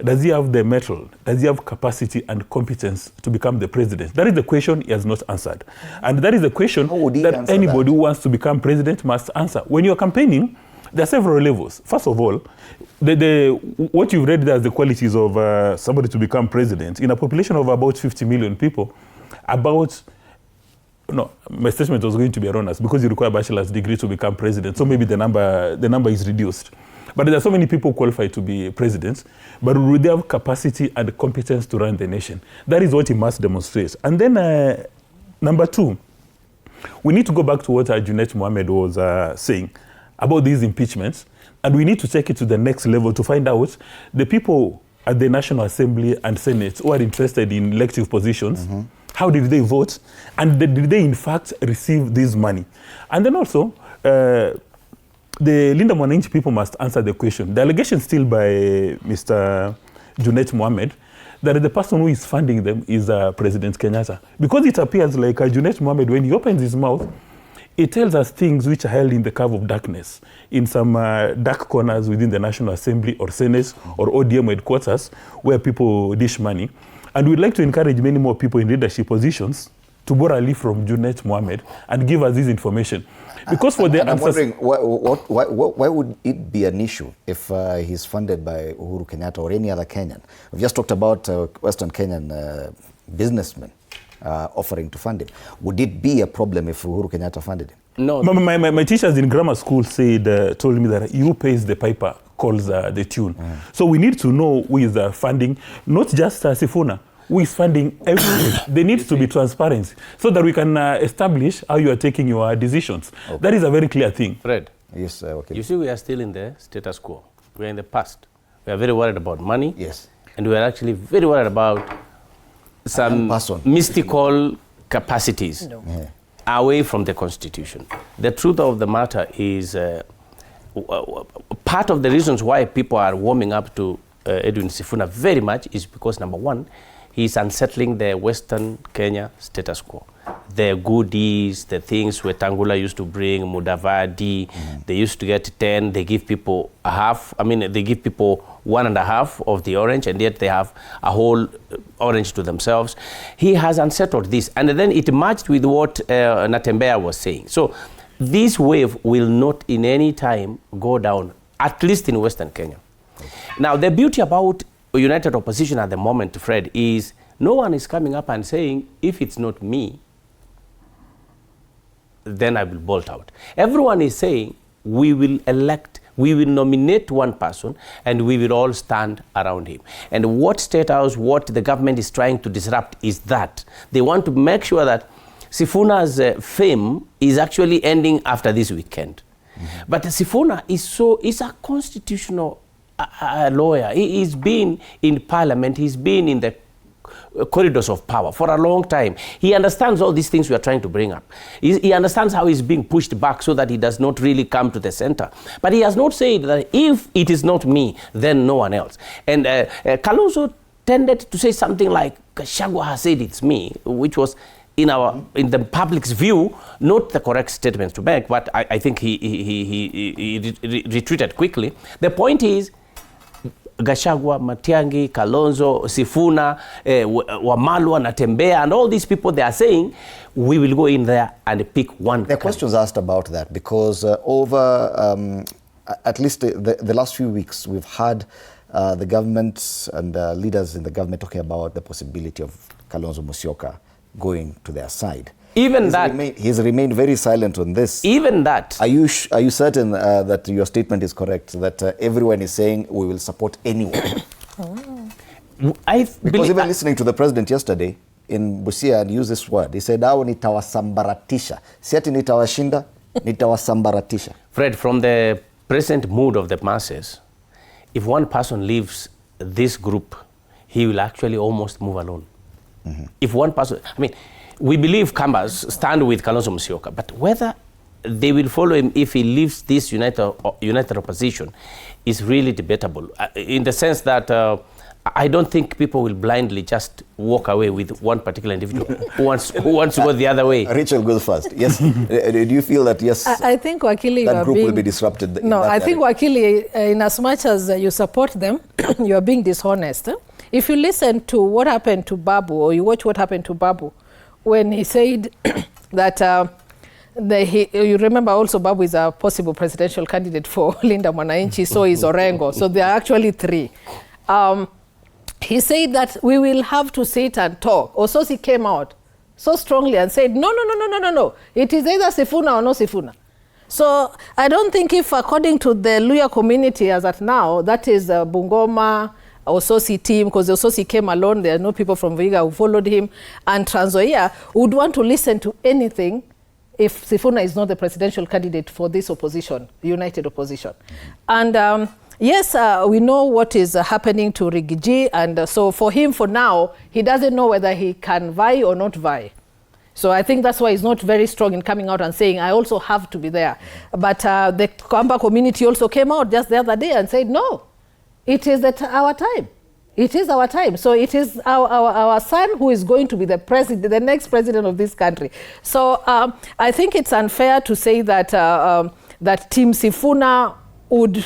does he have the mettle? Does he have capacity and competence to become the president? That is the question he has not answered. And that is the question that anybody who wants to become president must answer. When you're campaigning, there are several levels. First of all, what you've read as the qualities of somebody to become president, in a population of about 50 million people, my statement was going to be erroneous because you require a bachelor's degree to become president. So maybe the number is reduced. But there are so many people qualified to be presidents, but would they have capacity and competence to run the nation? That is what he must demonstrate. And then number two, we need to go back to what GOtv Mohammed was saying about these impeachments, and we need to take it to the next level to find out the people at the National Assembly and Senate who are interested in elective positions, how did they vote, and did they in fact receive this money? And then also, the Linda Mwananchi people must answer the question. The allegation still by Mr. GOtv Mohammed that the person who is funding them is President Kenyatta. Because it appears like GOtv Mohammed, when he opens his mouth, it tells us things which are held in the cover of darkness, in some dark corners within the National Assembly or Senate or ODM headquarters where people dish money. And we'd like to encourage many more people in leadership positions to borrow a leaf from GOtv Mohammed and give us this information. Because for the I'm wondering, why would it be an issue if he's funded by Uhuru Kenyatta or any other Kenyan? We've just talked about Western Kenyan businessmen offering to fund him. Would it be a problem if Uhuru Kenyatta funded him? No. My teachers in grammar school told me that you pays the piper calls the tune. So we need to know who is funding, not just Sifuna, who is funding everything. There needs to be transparency so that we can establish how you are taking your decisions. Okay. That is a very clear thing. Fred, yes, okay. You see, we are still in the status quo. We are in the past. We are very worried about money. Yes. And we are actually very worried about some mystical capacities away from the Constitution. The truth of the matter is part of the reasons why people are warming up to Edwin Sifuna very much is because, number one, he's unsettling the Western Kenya status quo. The goodies, the things Wetangula used to bring, Mudavadi, they used to get 10, they give people a half. I mean, they give people 1.5 of the orange, and yet they have a whole orange to themselves. He has unsettled this, and then it matched with what Natembeya was saying. So this wave will not in any time go down, at least in Western Kenya. Now, the beauty about United Opposition at the moment, Fred, is no one is coming up and saying, if it's not me, then I will bolt out. Everyone is saying, we will nominate one person, and we will all stand around him. And what State House, what the government is trying to disrupt is that they want to make sure that Sifuna's fame is actually ending after this weekend. But Sifuna is a constitutional lawyer. He's been in parliament, he's been in the corridors of power for a long time. He understands all these things we are trying to bring up. He understands how he's being pushed back so that he does not really come to the center. But he has not said that if it is not me, then no one else. And Kalonzo tended to say something like, Gachagua has said it's me, which was in the public's view, not the correct statement to make, but I think he retreated quickly. The point is, Gachagua, Matiang'i, Kalonzo, Sifuna, Wamalwa, Natembeya, and all these people, they are saying, we will go in there and pick one. There are questions asked about that because over at least the last few weeks, we've had the government and leaders in the government talking about the possibility of Kalonzo Musyoka going to their side. Even he's remained very silent on this. Even that. Are you certain that your statement is correct, that everyone is saying we will support anyone? Because even listening to the president yesterday in Busia and use this word, he said, "Hao nitawasambaratisha." Si ati nitawashinda, nitawasambaratisha. Fred, from the present mood of the masses, if one person leaves this group, he will actually almost move alone. If one person, I mean, we believe Kambas stand with Kalonzo Musyoka, but whether they will follow him if he leaves this united opposition is really debatable. In the sense that I don't think people will blindly just walk away with one particular individual who wants to go the other way. Rachel goes first. Yes. Do you feel that, yes, I think Wakili, that group will be disrupted? No, I think Wakili, in as much as you support them, you are being dishonest. If you listen to what happened to Babu, or you watch what happened to Babu, when he said that you remember also Babu is a possible presidential candidate for Linda Mwananchi, so is Orengo. So there are actually 3. He said that we will have to sit and talk. Ososi came out so strongly and said, no. It is either Sifuna or no Sifuna. So I don't think if, according to the Luya community as at now, that is Bungoma, Ososi team, because Ososi came alone, there are no people from Vihiga who followed him, and Trans Nzoia would want to listen to anything if Sifuna is not the presidential candidate for this opposition, united opposition. And yes, we know what is happening to Rigiji, and so for him, for now, he doesn't know whether he can vie or not vie. So I think that's why he's not very strong in coming out and saying, I also have to be there. But the Kamba community also came out just the other day and said, no, it is our time. It is our time. So it is our son who is going to be the president, the next president of this country. So I think it's unfair to say that that Team Sifuna would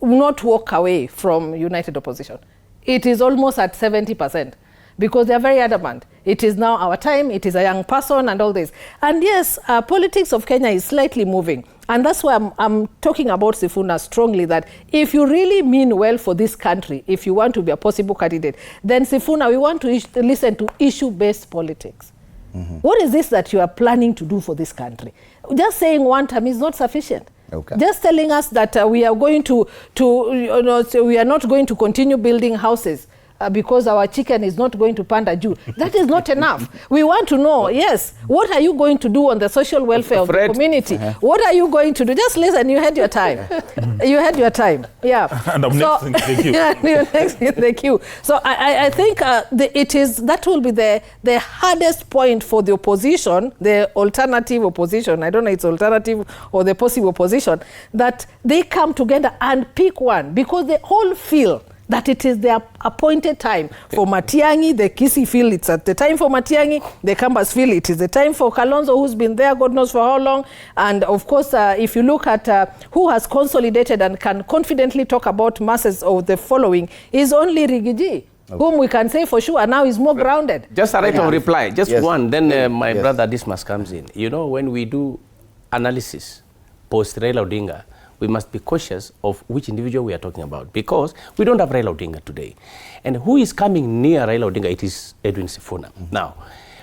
not walk away from united opposition. It is almost at 70% because they are very adamant. It is now our time, it is a young person and all this. And yes, politics of Kenya is slightly moving. And that's why I'm talking about Sifuna strongly, that if you really mean well for this country, if you want to be a possible candidate, then Sifuna, we want to listen to issue-based politics. What is this that you are planning to do for this country? Just saying one term is not sufficient. Okay. Just telling us that we are going to so we are not going to continue building houses because our chicken is not going to panda Jew. That is not enough. We want to know, yes, what are you going to do on the social welfare of the community? What are you going to do? Just listen, you had your time. You had your time. Yeah. And I'm next in the queue. Yeah, you're next in the queue. So I think that will be the hardest point for the opposition, the alternative opposition. I don't know if it's alternative or the possible opposition, that they come together and pick one, because they all feel that it is their appointed time. For Matiang'i, the Kisii feel it's at the time for Matiang'i, the Kambas feel it is the time for Kalonzo, who's been there God knows for how long. And of course, if you look at who has consolidated and can confidently talk about masses of the following, is only Rigiji, whom we can say for sure now is more grounded. Just a right of reply, just one, then my brother Dismas comes in. You know, when we do analysis post Raila Odinga, we must be cautious of which individual we are talking about, because we don't have Raila Odinga today. And who is coming near Raila Odinga? It is Edwin Sifuna. Now,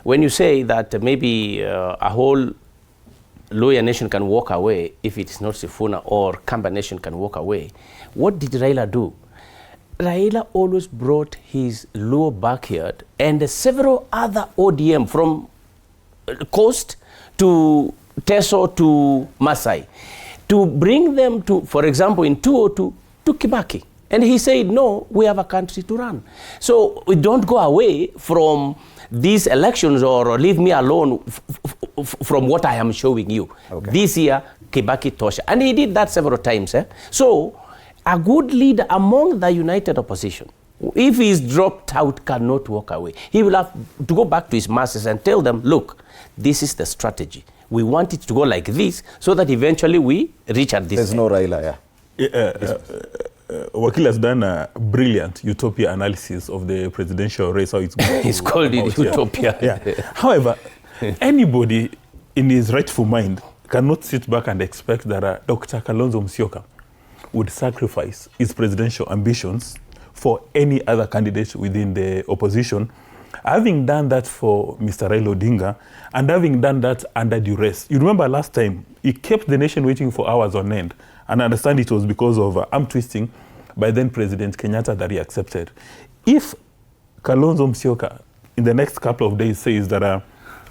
when you say that maybe a whole Luhya nation can walk away if it is not Sifuna, or Kamba nation can walk away, what did Raila do? Raila always brought his Luo backyard and several other ODM from Coast to Teso to Masai, to bring them to, for example, in 2002, to Kibaki. And he said, no, we have a country to run. So we don't go away from these elections or leave me alone from what I am showing you. Okay. This year, Kibaki Tosha. And he did that several times. So a good leader among the united opposition, if he is dropped out, cannot walk away. He will have to go back to his masses and tell them, look, this is the strategy. We want it to go like this, so that eventually we reach at this. There's no Raila, Wakil has done a brilliant utopia analysis of the presidential race, how it's going. He's called it utopia. However, anybody in his rightful mind cannot sit back and expect that Dr. Kalonzo Musyoka would sacrifice his presidential ambitions for any other candidate within the opposition. Having done that for Mr. Raila Odinga, and having done that under duress. You remember last time, he kept the nation waiting for hours on end. And I understand it was because of arm twisting by then President Kenyatta that he accepted. If Kalonzo Musyoka in the next couple of days says that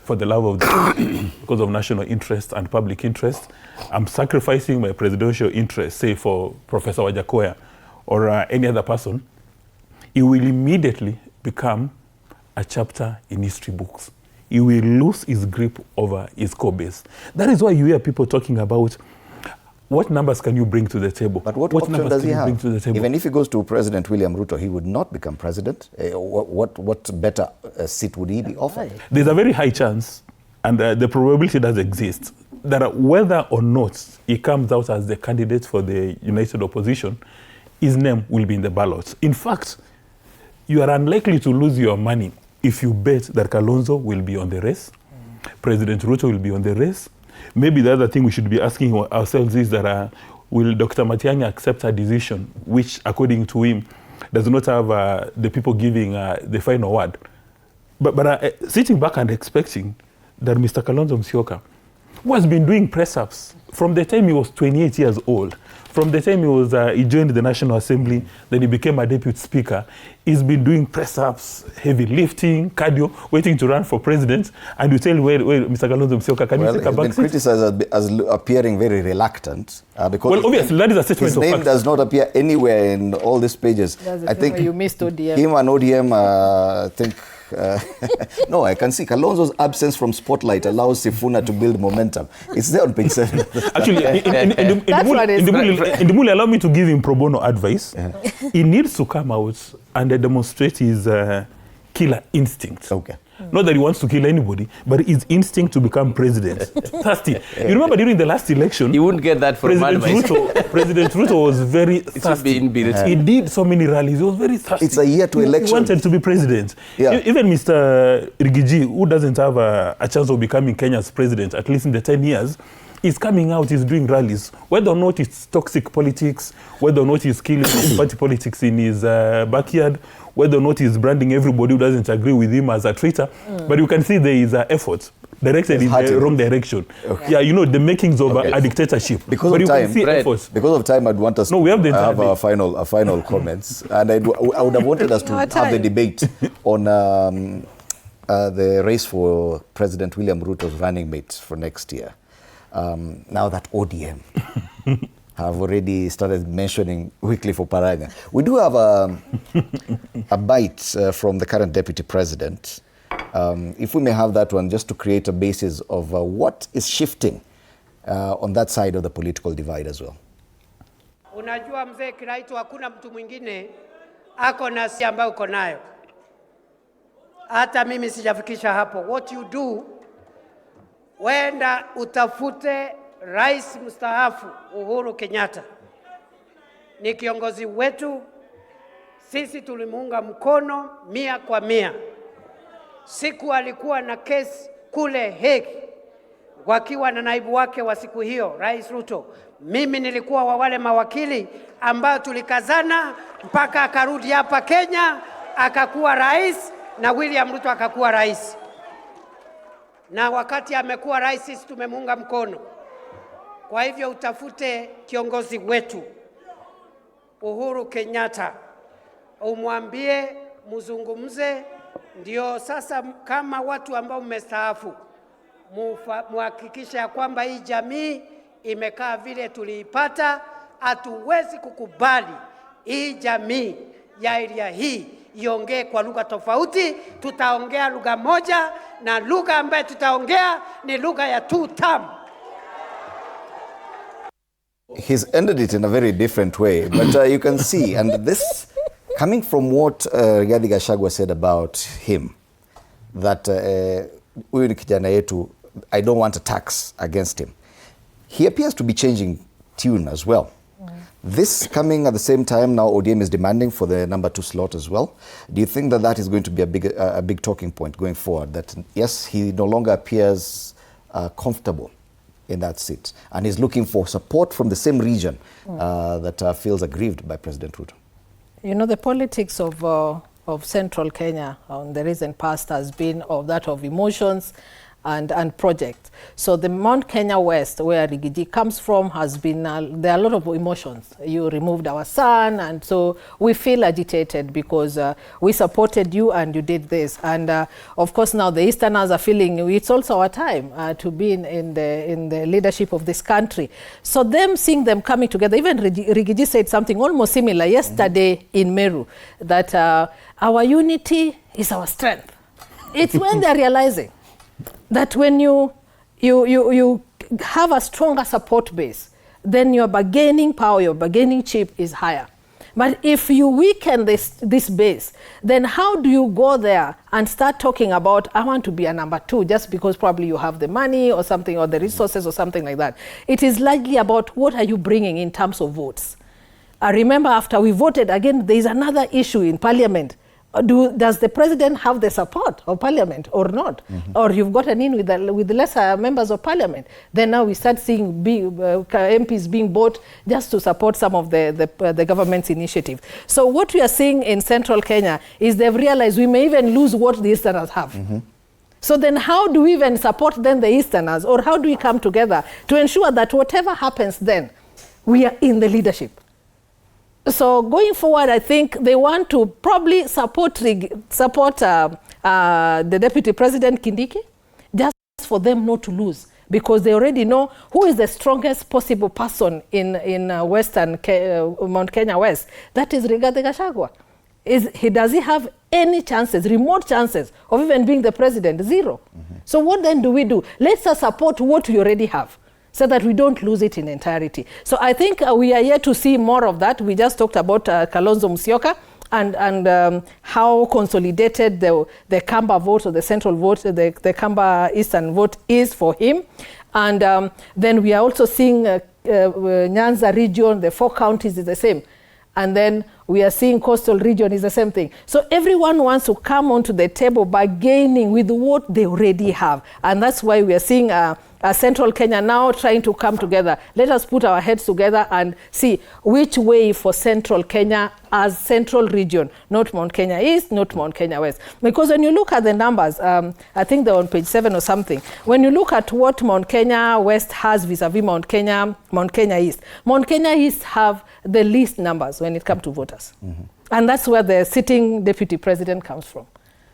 for the love of the country, because of national interest and public interest, I'm sacrificing my presidential interest, say for Professor Wajakoya or any other person, he will immediately become a chapter in history books. He will lose his grip over his core base. That is why you hear people talking about what numbers can you bring to the table? But what option numbers does can he you have? bring to the table? Even if he goes to President William Ruto, he would not become president. What better seat would he be offered? There's a very high chance, and the probability does exist, that whether or not he comes out as the candidate for the united opposition, his name will be in the ballot. In fact, you are unlikely to lose your money if you bet that Kalonzo will be on the race, President Ruto will be on the race. Maybe the other thing we should be asking ourselves is that will Dr. Matiang'i accept a decision which, according to him, does not have the people giving the final word? But sitting back and expecting that Mr. Kalonzo Musyoka, who has been doing press-ups from the time he was 28 years old, from the time he joined the National Assembly, then he became a deputy speaker, he's been doing press-ups, heavy lifting, cardio, waiting to run for president, and you tell him, wait, Mr. Kalonzo Musyoka, can you take a back seat? Well, he's been criticized as appearing very reluctant, because well, obviously, that is a statement his of name fact. does not appear anywhere in all these pages. I think you missed ODM. Him and ODM, I think... no, I can see Kalonzo's absence from spotlight allows Sifuna to build momentum. It's there on page 7. Actually, in the Muli, allow me to give him pro bono advice. He needs to come out and demonstrate his killer instinct. Okay. Not that he wants to kill anybody, but his instinct to become president. Thirsty. You remember during the last election, you wouldn't get that from President Ruto was very thirsty. He did so many rallies. He was very thirsty. It's a year to election. He wanted to be president. Yeah. Even Mr. Rigiji, who doesn't have a chance of becoming Kenya's president, at least in the 10 years, he's coming out, he's doing rallies. Whether or not it's toxic politics, whether or not he's killing party politics in his backyard, whether or not he's branding everybody who doesn't agree with him as a traitor. But you can see there is effort directed in the wrong direction. Okay. Yeah, you know, the makings of a dictatorship. Because but of you time, can see efforts. Because of time, I'd want us we have to have our final comments. And I would have wanted us to have the debate on the race for President William Ruto's running mate for next year. Now that ODM have already started mentioning Wycliffe Oparanya. We do have a bite from the current deputy president. If we may have that one, just to create a basis of what is shifting on that side of the political divide as well. Unajua mzee Kiraitu, hakuna mtu mwingine ako na si ambayo uko nayo. Hata mimi sijafikisha hapo. What you do, wenda utafute Rais mstaafu Uhuru Kenyatta. Ni kiongozi wetu, sisi tulimuunga mkono 100%. Siku alikuwa na kesi kule Hague, wakiwa na naibu wake wa siku hiyo, Rais Ruto. Mimi nilikuwa wa wale mawakili ambao tulikazana mpaka akarudi hapa Kenya, akakuwa rais na William Ruto akakuwa rais. Na wakati amekuwa rais sisi tumemuunga mkono. Kwa hivyo utafute kiongozi wetu Uhuru Kenyatta, umwambie muzungumze, ndio sasa kama watu ambao mmestaafu muhakikishe ya kwamba hii jamii imekaa vile tuliipata. Hatuwezi kukubali hii jamii ya area hii iongee kwa lugha tofauti. Tutaongea lugha moja, na lugha ambayo tutaongea ni lugha ya two term. He's ended it in a very different way, but you can see, and this coming from what Rigathi Gachagua said about him, that huyu ni kijana yetu, I don't want a tax against him. He appears to be changing tune as well. This coming at the same time, now ODM is demanding for the number 2 slot as well. Do you think that that is going to be a big talking point going forward? That yes, he no longer appears comfortable in that seat, and he's looking for support from the same region that feels aggrieved by President Ruto. You know, the politics of central Kenya in the recent past has been of that of emotions and projects. So the Mount Kenya West, where Rigiji comes from, has been, there are a lot of emotions. You removed our son, and so we feel agitated because we supported you and you did this. And of course now the Easterners are feeling it's also our time to be in the leadership of this country. So seeing them coming together, even Rigiji said something almost similar yesterday in Meru, that our unity is our strength. It's when they're realizing that when you have a stronger support base, then your bargaining power, your bargaining chip is higher. But if you weaken this base, then how do you go there and start talking about, I want to be a number 2, just because probably you have the money or something, or the resources or something like that. It is largely about what are you bringing in terms of votes. I remember after we voted, again, there is another issue in Parliament. Does the president have the support of Parliament or not? Or you've gotten in with lesser members of Parliament. Then now we start seeing MPs being bought just to support some of the government's initiative. So what we are seeing in central Kenya is they've realized we may even lose what the Easterners have. So then how do we even support then the Easterners, or how do we come together to ensure that whatever happens then, we are in the leadership? So going forward, I think they want to probably support the Deputy President Kindiki, just for them not to lose, because they already know who is the strongest possible person in Western Mount Kenya West. That is Rigathi Gachagua. Does he have any chances, remote chances, of even being the president? Zero. So what then do we do? Let's support what we already have, so that we don't lose it in entirety. So I think we are yet to see more of that. We just talked about Kalonzo Musyoka and how consolidated the Kamba vote, or the central vote, the Kamba Eastern vote is for him. And then we are also seeing Nyanza region, the 4 counties is the same. And then we are seeing coastal region is the same thing. So everyone wants to come onto the table by gaining with what they already have. And that's why we are seeing Central Kenya now trying to come together. Let us put our heads together and see which way for Central Kenya as central region, not Mount Kenya East, not Mount Kenya West. Because when you look at the numbers, I think they're on page 7 or something. When you look at what Mount Kenya West has vis-a-vis Mount Kenya East have the least numbers when it comes to voters. And that's where the sitting deputy president comes from.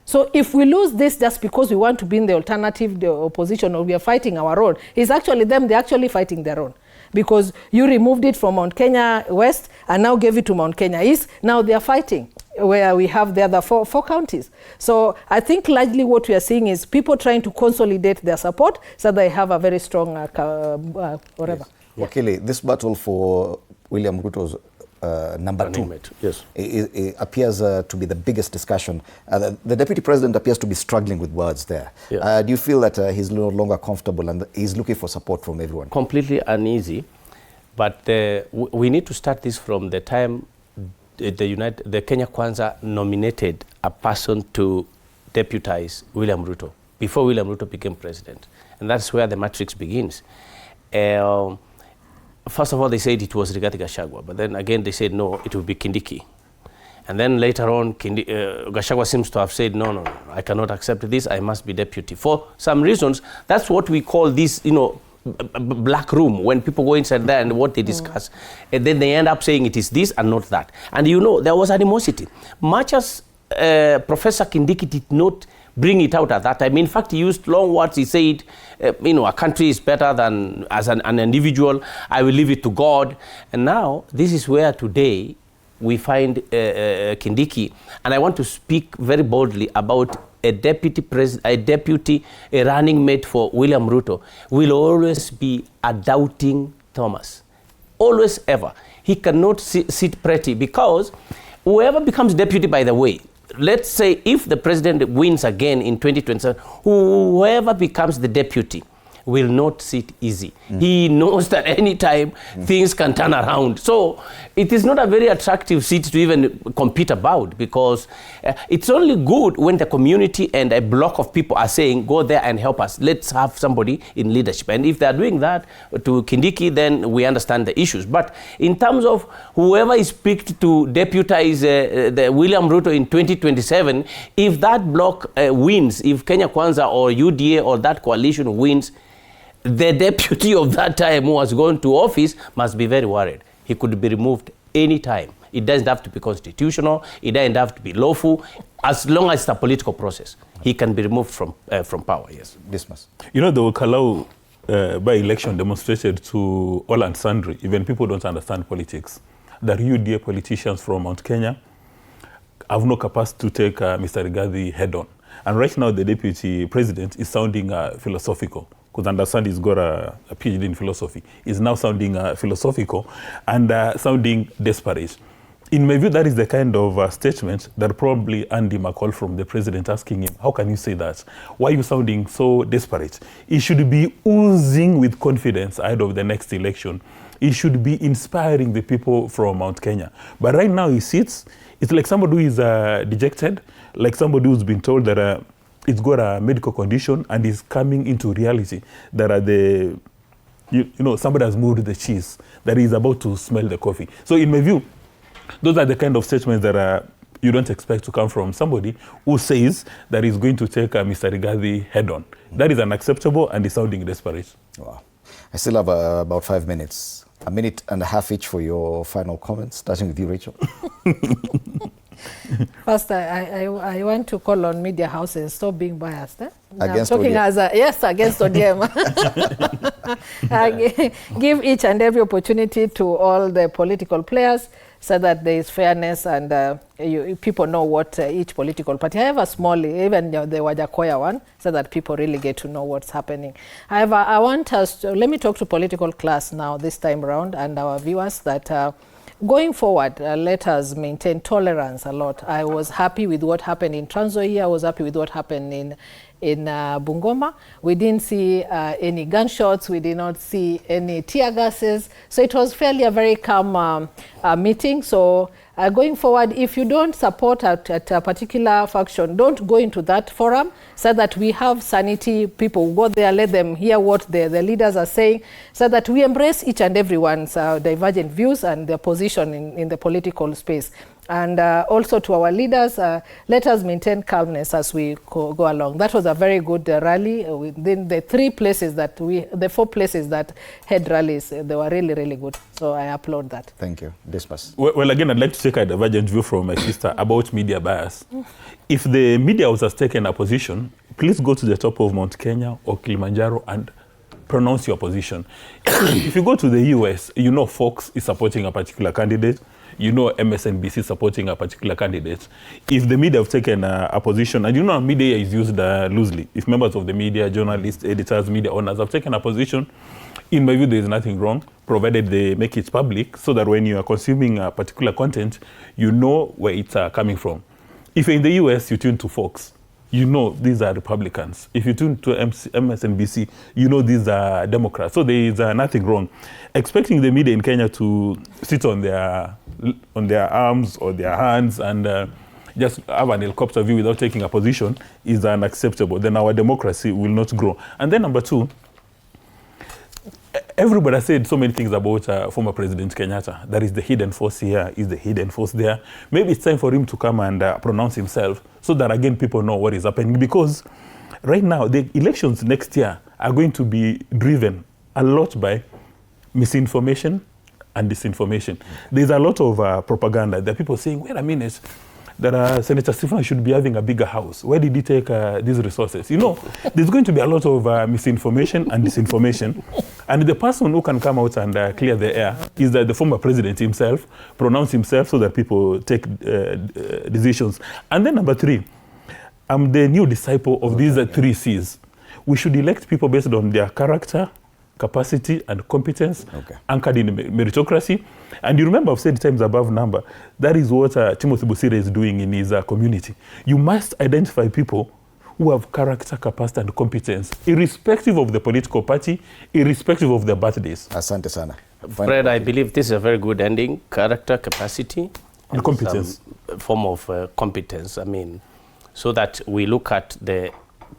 So if we lose this just because we want to be in the alternative, the opposition, or we are fighting our own, it's actually them, they're actually fighting their own. Because you removed it from Mount Kenya West and now gave it to Mount Kenya East. Now they are fighting where we have the other four counties. So I think largely what we are seeing is people trying to consolidate their support so they have a very strong whatever. Yes. Wakili, this battle for William Ruto's number 2 it appears to be the biggest discussion. The deputy president appears to be struggling with words there. Do you feel that he's no longer comfortable and he's looking for support from everyone? Completely uneasy, but we need to start this from the time the Kenya Kwanza nominated a person to deputize William Ruto before William Ruto became president, and that's where the matrix begins. First of all, they said it was Rigathi Gachagua, but then again they said no, it will be Kindiki. And then later on, Gachagua seems to have said, no, I cannot accept this, I must be deputy. For some reasons, that's what we call this, black room, when people go inside there and what they discuss. And then they end up saying it is this and not that. And there was animosity. Much as Professor Kindiki did not bring it out at that time. In fact, he used long words. He said, a country is better than as an individual. I will leave it to God. And now, this is where today we find Kindiki. And I want to speak very boldly about a deputy running mate for William Ruto will always be a doubting Thomas. Always, ever. He cannot sit pretty, because whoever becomes deputy, by the way, let's say if the president wins again in 2027, whoever becomes the deputy will not sit easy. He knows that any time things can turn around. So it is not a very attractive seat to even compete about, because it's only good when the community and a block of people are saying, go there and help us. Let's have somebody in leadership. And if they're doing that to Kindiki, then we understand the issues. But in terms of whoever is picked to deputize the William Ruto in 2027, if that block wins, if Kenya Kwanza or UDA or that coalition wins, the deputy of that time who was going to office must be very worried. He could be removed any time. It doesn't have to be constitutional. It doesn't have to be lawful. As long as it's a political process, he can be removed from power, yes. Dismas. The Kalau by-election demonstrated to all and sundry, even people don't understand politics, that UDA politicians from Mount Kenya have no capacity to take Mr. Rigathi head-on. And right now, the deputy president is sounding philosophical. because I understand he's got a PhD in philosophy, is now sounding philosophical and sounding desperate. In my view, that is the kind of statement that probably earned him a call from the president asking him, how can you say that? Why are you sounding so desperate? He should be oozing with confidence ahead of the next election. He should be inspiring the people from Mount Kenya. But right now he sits, it's like somebody who is dejected, like somebody who's been told that it's got a medical condition and is coming into reality that you know, somebody has moved the cheese, that he's about to smell the coffee. So in my view, those are the kind of statements that you don't expect to come from somebody who says that he's going to take Mr. Rigathi head on. That is unacceptable and is sounding desperate. Wow. I still have about 5 minutes. A minute and a half each for your final comments, starting with you, Rachel. First, I want to call on media houses, stop being biased. Against I'm talking ODM. yes, against ODM. Give each and every opportunity to all the political players so that there is fairness and people know what each political party. I have a small, even the Wajakoya one, so that people really get to know what's happening. However, I want us to, let me talk to political class now this time around and our viewers that going forward, let us maintain tolerance a lot. I was happy with what happened in Trans Nzoia. I was happy with what happened in Bungoma. We didn't see any gunshots. We did not see any tear gases. So it was fairly a very calm meeting. So going forward, if you don't support at a particular faction, don't go into that forum so that we have sanity. People go there, let them hear what the leaders are saying so that we embrace each and everyone's divergent views and their position in the political space. And also to our leaders, let us maintain calmness as we go along. That was a very good rally. Within the 4 places that had rallies, they were really, really good. So I applaud that. Thank you. Dismas. Well, again, I'd like to take a divergent view from my sister about media bias. If the media house has taken a position, please go to the top of Mount Kenya or Kilimanjaro and pronounce your position. If you go to the US, you know Fox is supporting a particular candidate. You know MSNBC supporting a particular candidate. If the media have taken a position, and you know media is used loosely. If members of the media, journalists, editors, media owners have taken a position, in my view, there is nothing wrong, provided they make it public so that when you are consuming a particular content, you know where it's coming from. If you're in the US, you tune to Fox. You know these are Republicans. If you tune to MSNBC, you know these are Democrats. So there is nothing wrong. Expecting the media in Kenya to sit on their arms or their hands and just have an helicopter view without taking a position is unacceptable. Then our democracy will not grow. And then number 2, everybody has said so many things about former President Kenyatta. There is the hidden force here, is the hidden force there. Maybe it's time for him to come and pronounce himself so that again people know what is happening. Because right now, the elections next year are going to be driven a lot by misinformation and disinformation. There's a lot of propaganda. There are people saying, wait a minute, that Senator Sifuna should be having a bigger house. Where did he take these resources? You know, there's going to be a lot of misinformation and disinformation. And the person who can come out and clear the air is the former president himself, pronounce himself so that people take decisions. And then number 3, I'm the new disciple of these 3 C's. We should elect people based on their character, capacity and competence, anchored in meritocracy. And you remember I've said times above number, that is what Timothy Busire is doing in his community. You must identify people who have character, capacity and competence, irrespective of the political party, irrespective of their birthdays. Asante sana. Fred, I believe this is a very good ending. Character, capacity and competence. Form of competence, I mean, so that we look at the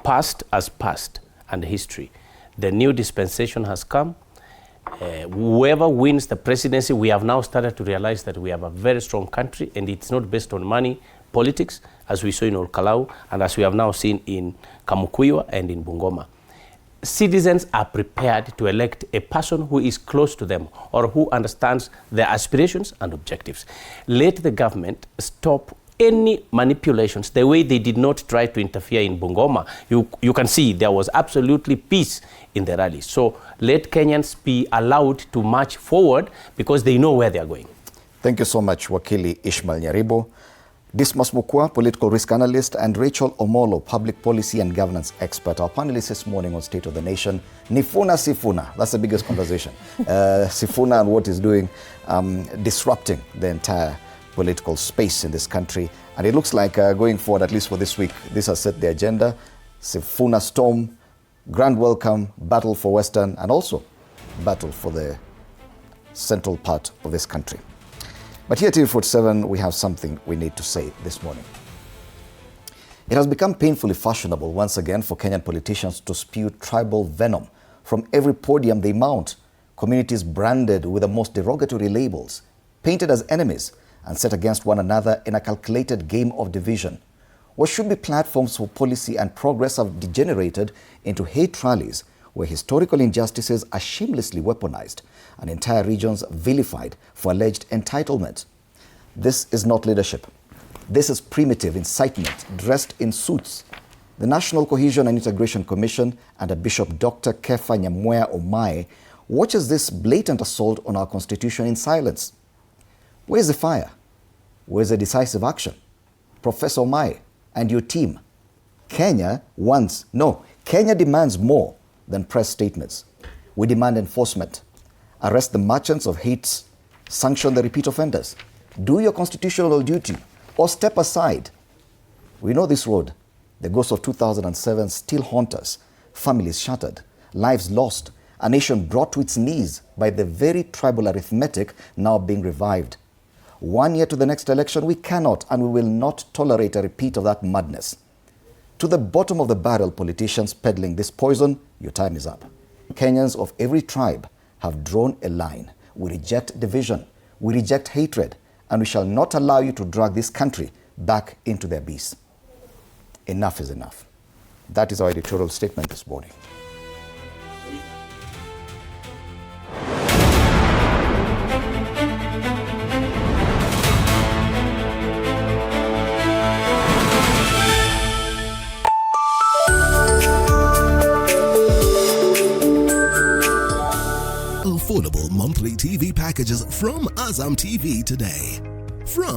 past as past and history. The new dispensation has come. Whoever wins the presidency, we have now started to realize that we have a very strong country and it's not based on money, politics, as we saw in Olkalau and as we have now seen in Kamukuiwa and in Bungoma. Citizens are prepared to elect a person who is close to them or who understands their aspirations and objectives. Let the government stop any manipulations, the way they did not try to interfere in Bungoma. You can see there was absolutely peace in the rally. So let Kenyans be allowed to march forward because they know where they are going. Thank you so much, Wakili Ishmael Nyaribo. Dismas Mukua, political risk analyst, and Rachel Omolo, public policy and governance expert. Our panelists this morning on State of the Nation. Sifuna, that's the biggest conversation. Sifuna and what is doing, disrupting the entire political space in this country. And it looks like going forward, at least for this week, this has set the agenda. Sifuna storm, grand welcome, battle for Western, and also battle for the central part of this country. But here at TV47, we have something we need to say this morning. It has become painfully fashionable once again for Kenyan politicians to spew tribal venom from every podium they mount. Communities branded with the most derogatory labels, painted as enemies, and set against one another in a calculated game of division. What should be platforms for policy and progress have degenerated into hate rallies where historical injustices are shamelessly weaponized and entire regions vilified for alleged entitlement. This is not leadership. This is primitive incitement dressed in suits. The National Cohesion and Integration Commission under Bishop Dr. Kefa Nyamweya Omae watches this blatant assault on our constitution in silence. Where's the fire? Where's the decisive action? Professor Omae and your team. Kenya demands more than press statements. We demand enforcement. Arrest the merchants of hate, sanction the repeat offenders. Do your constitutional duty or step aside. We know this road. The ghosts of 2007 still haunt us. Families shattered, lives lost, a nation brought to its knees by the very tribal arithmetic now being revived. 1 year to the next election, we cannot and we will not tolerate a repeat of that madness. To the bottom of the barrel, politicians peddling this poison, your time is up. Kenyans of every tribe have drawn a line. We reject division, we reject hatred, and we shall not allow you to drag this country back into the abyss. Enough is enough. That is our editorial statement this morning. Affordable monthly TV packages from Azam TV today. From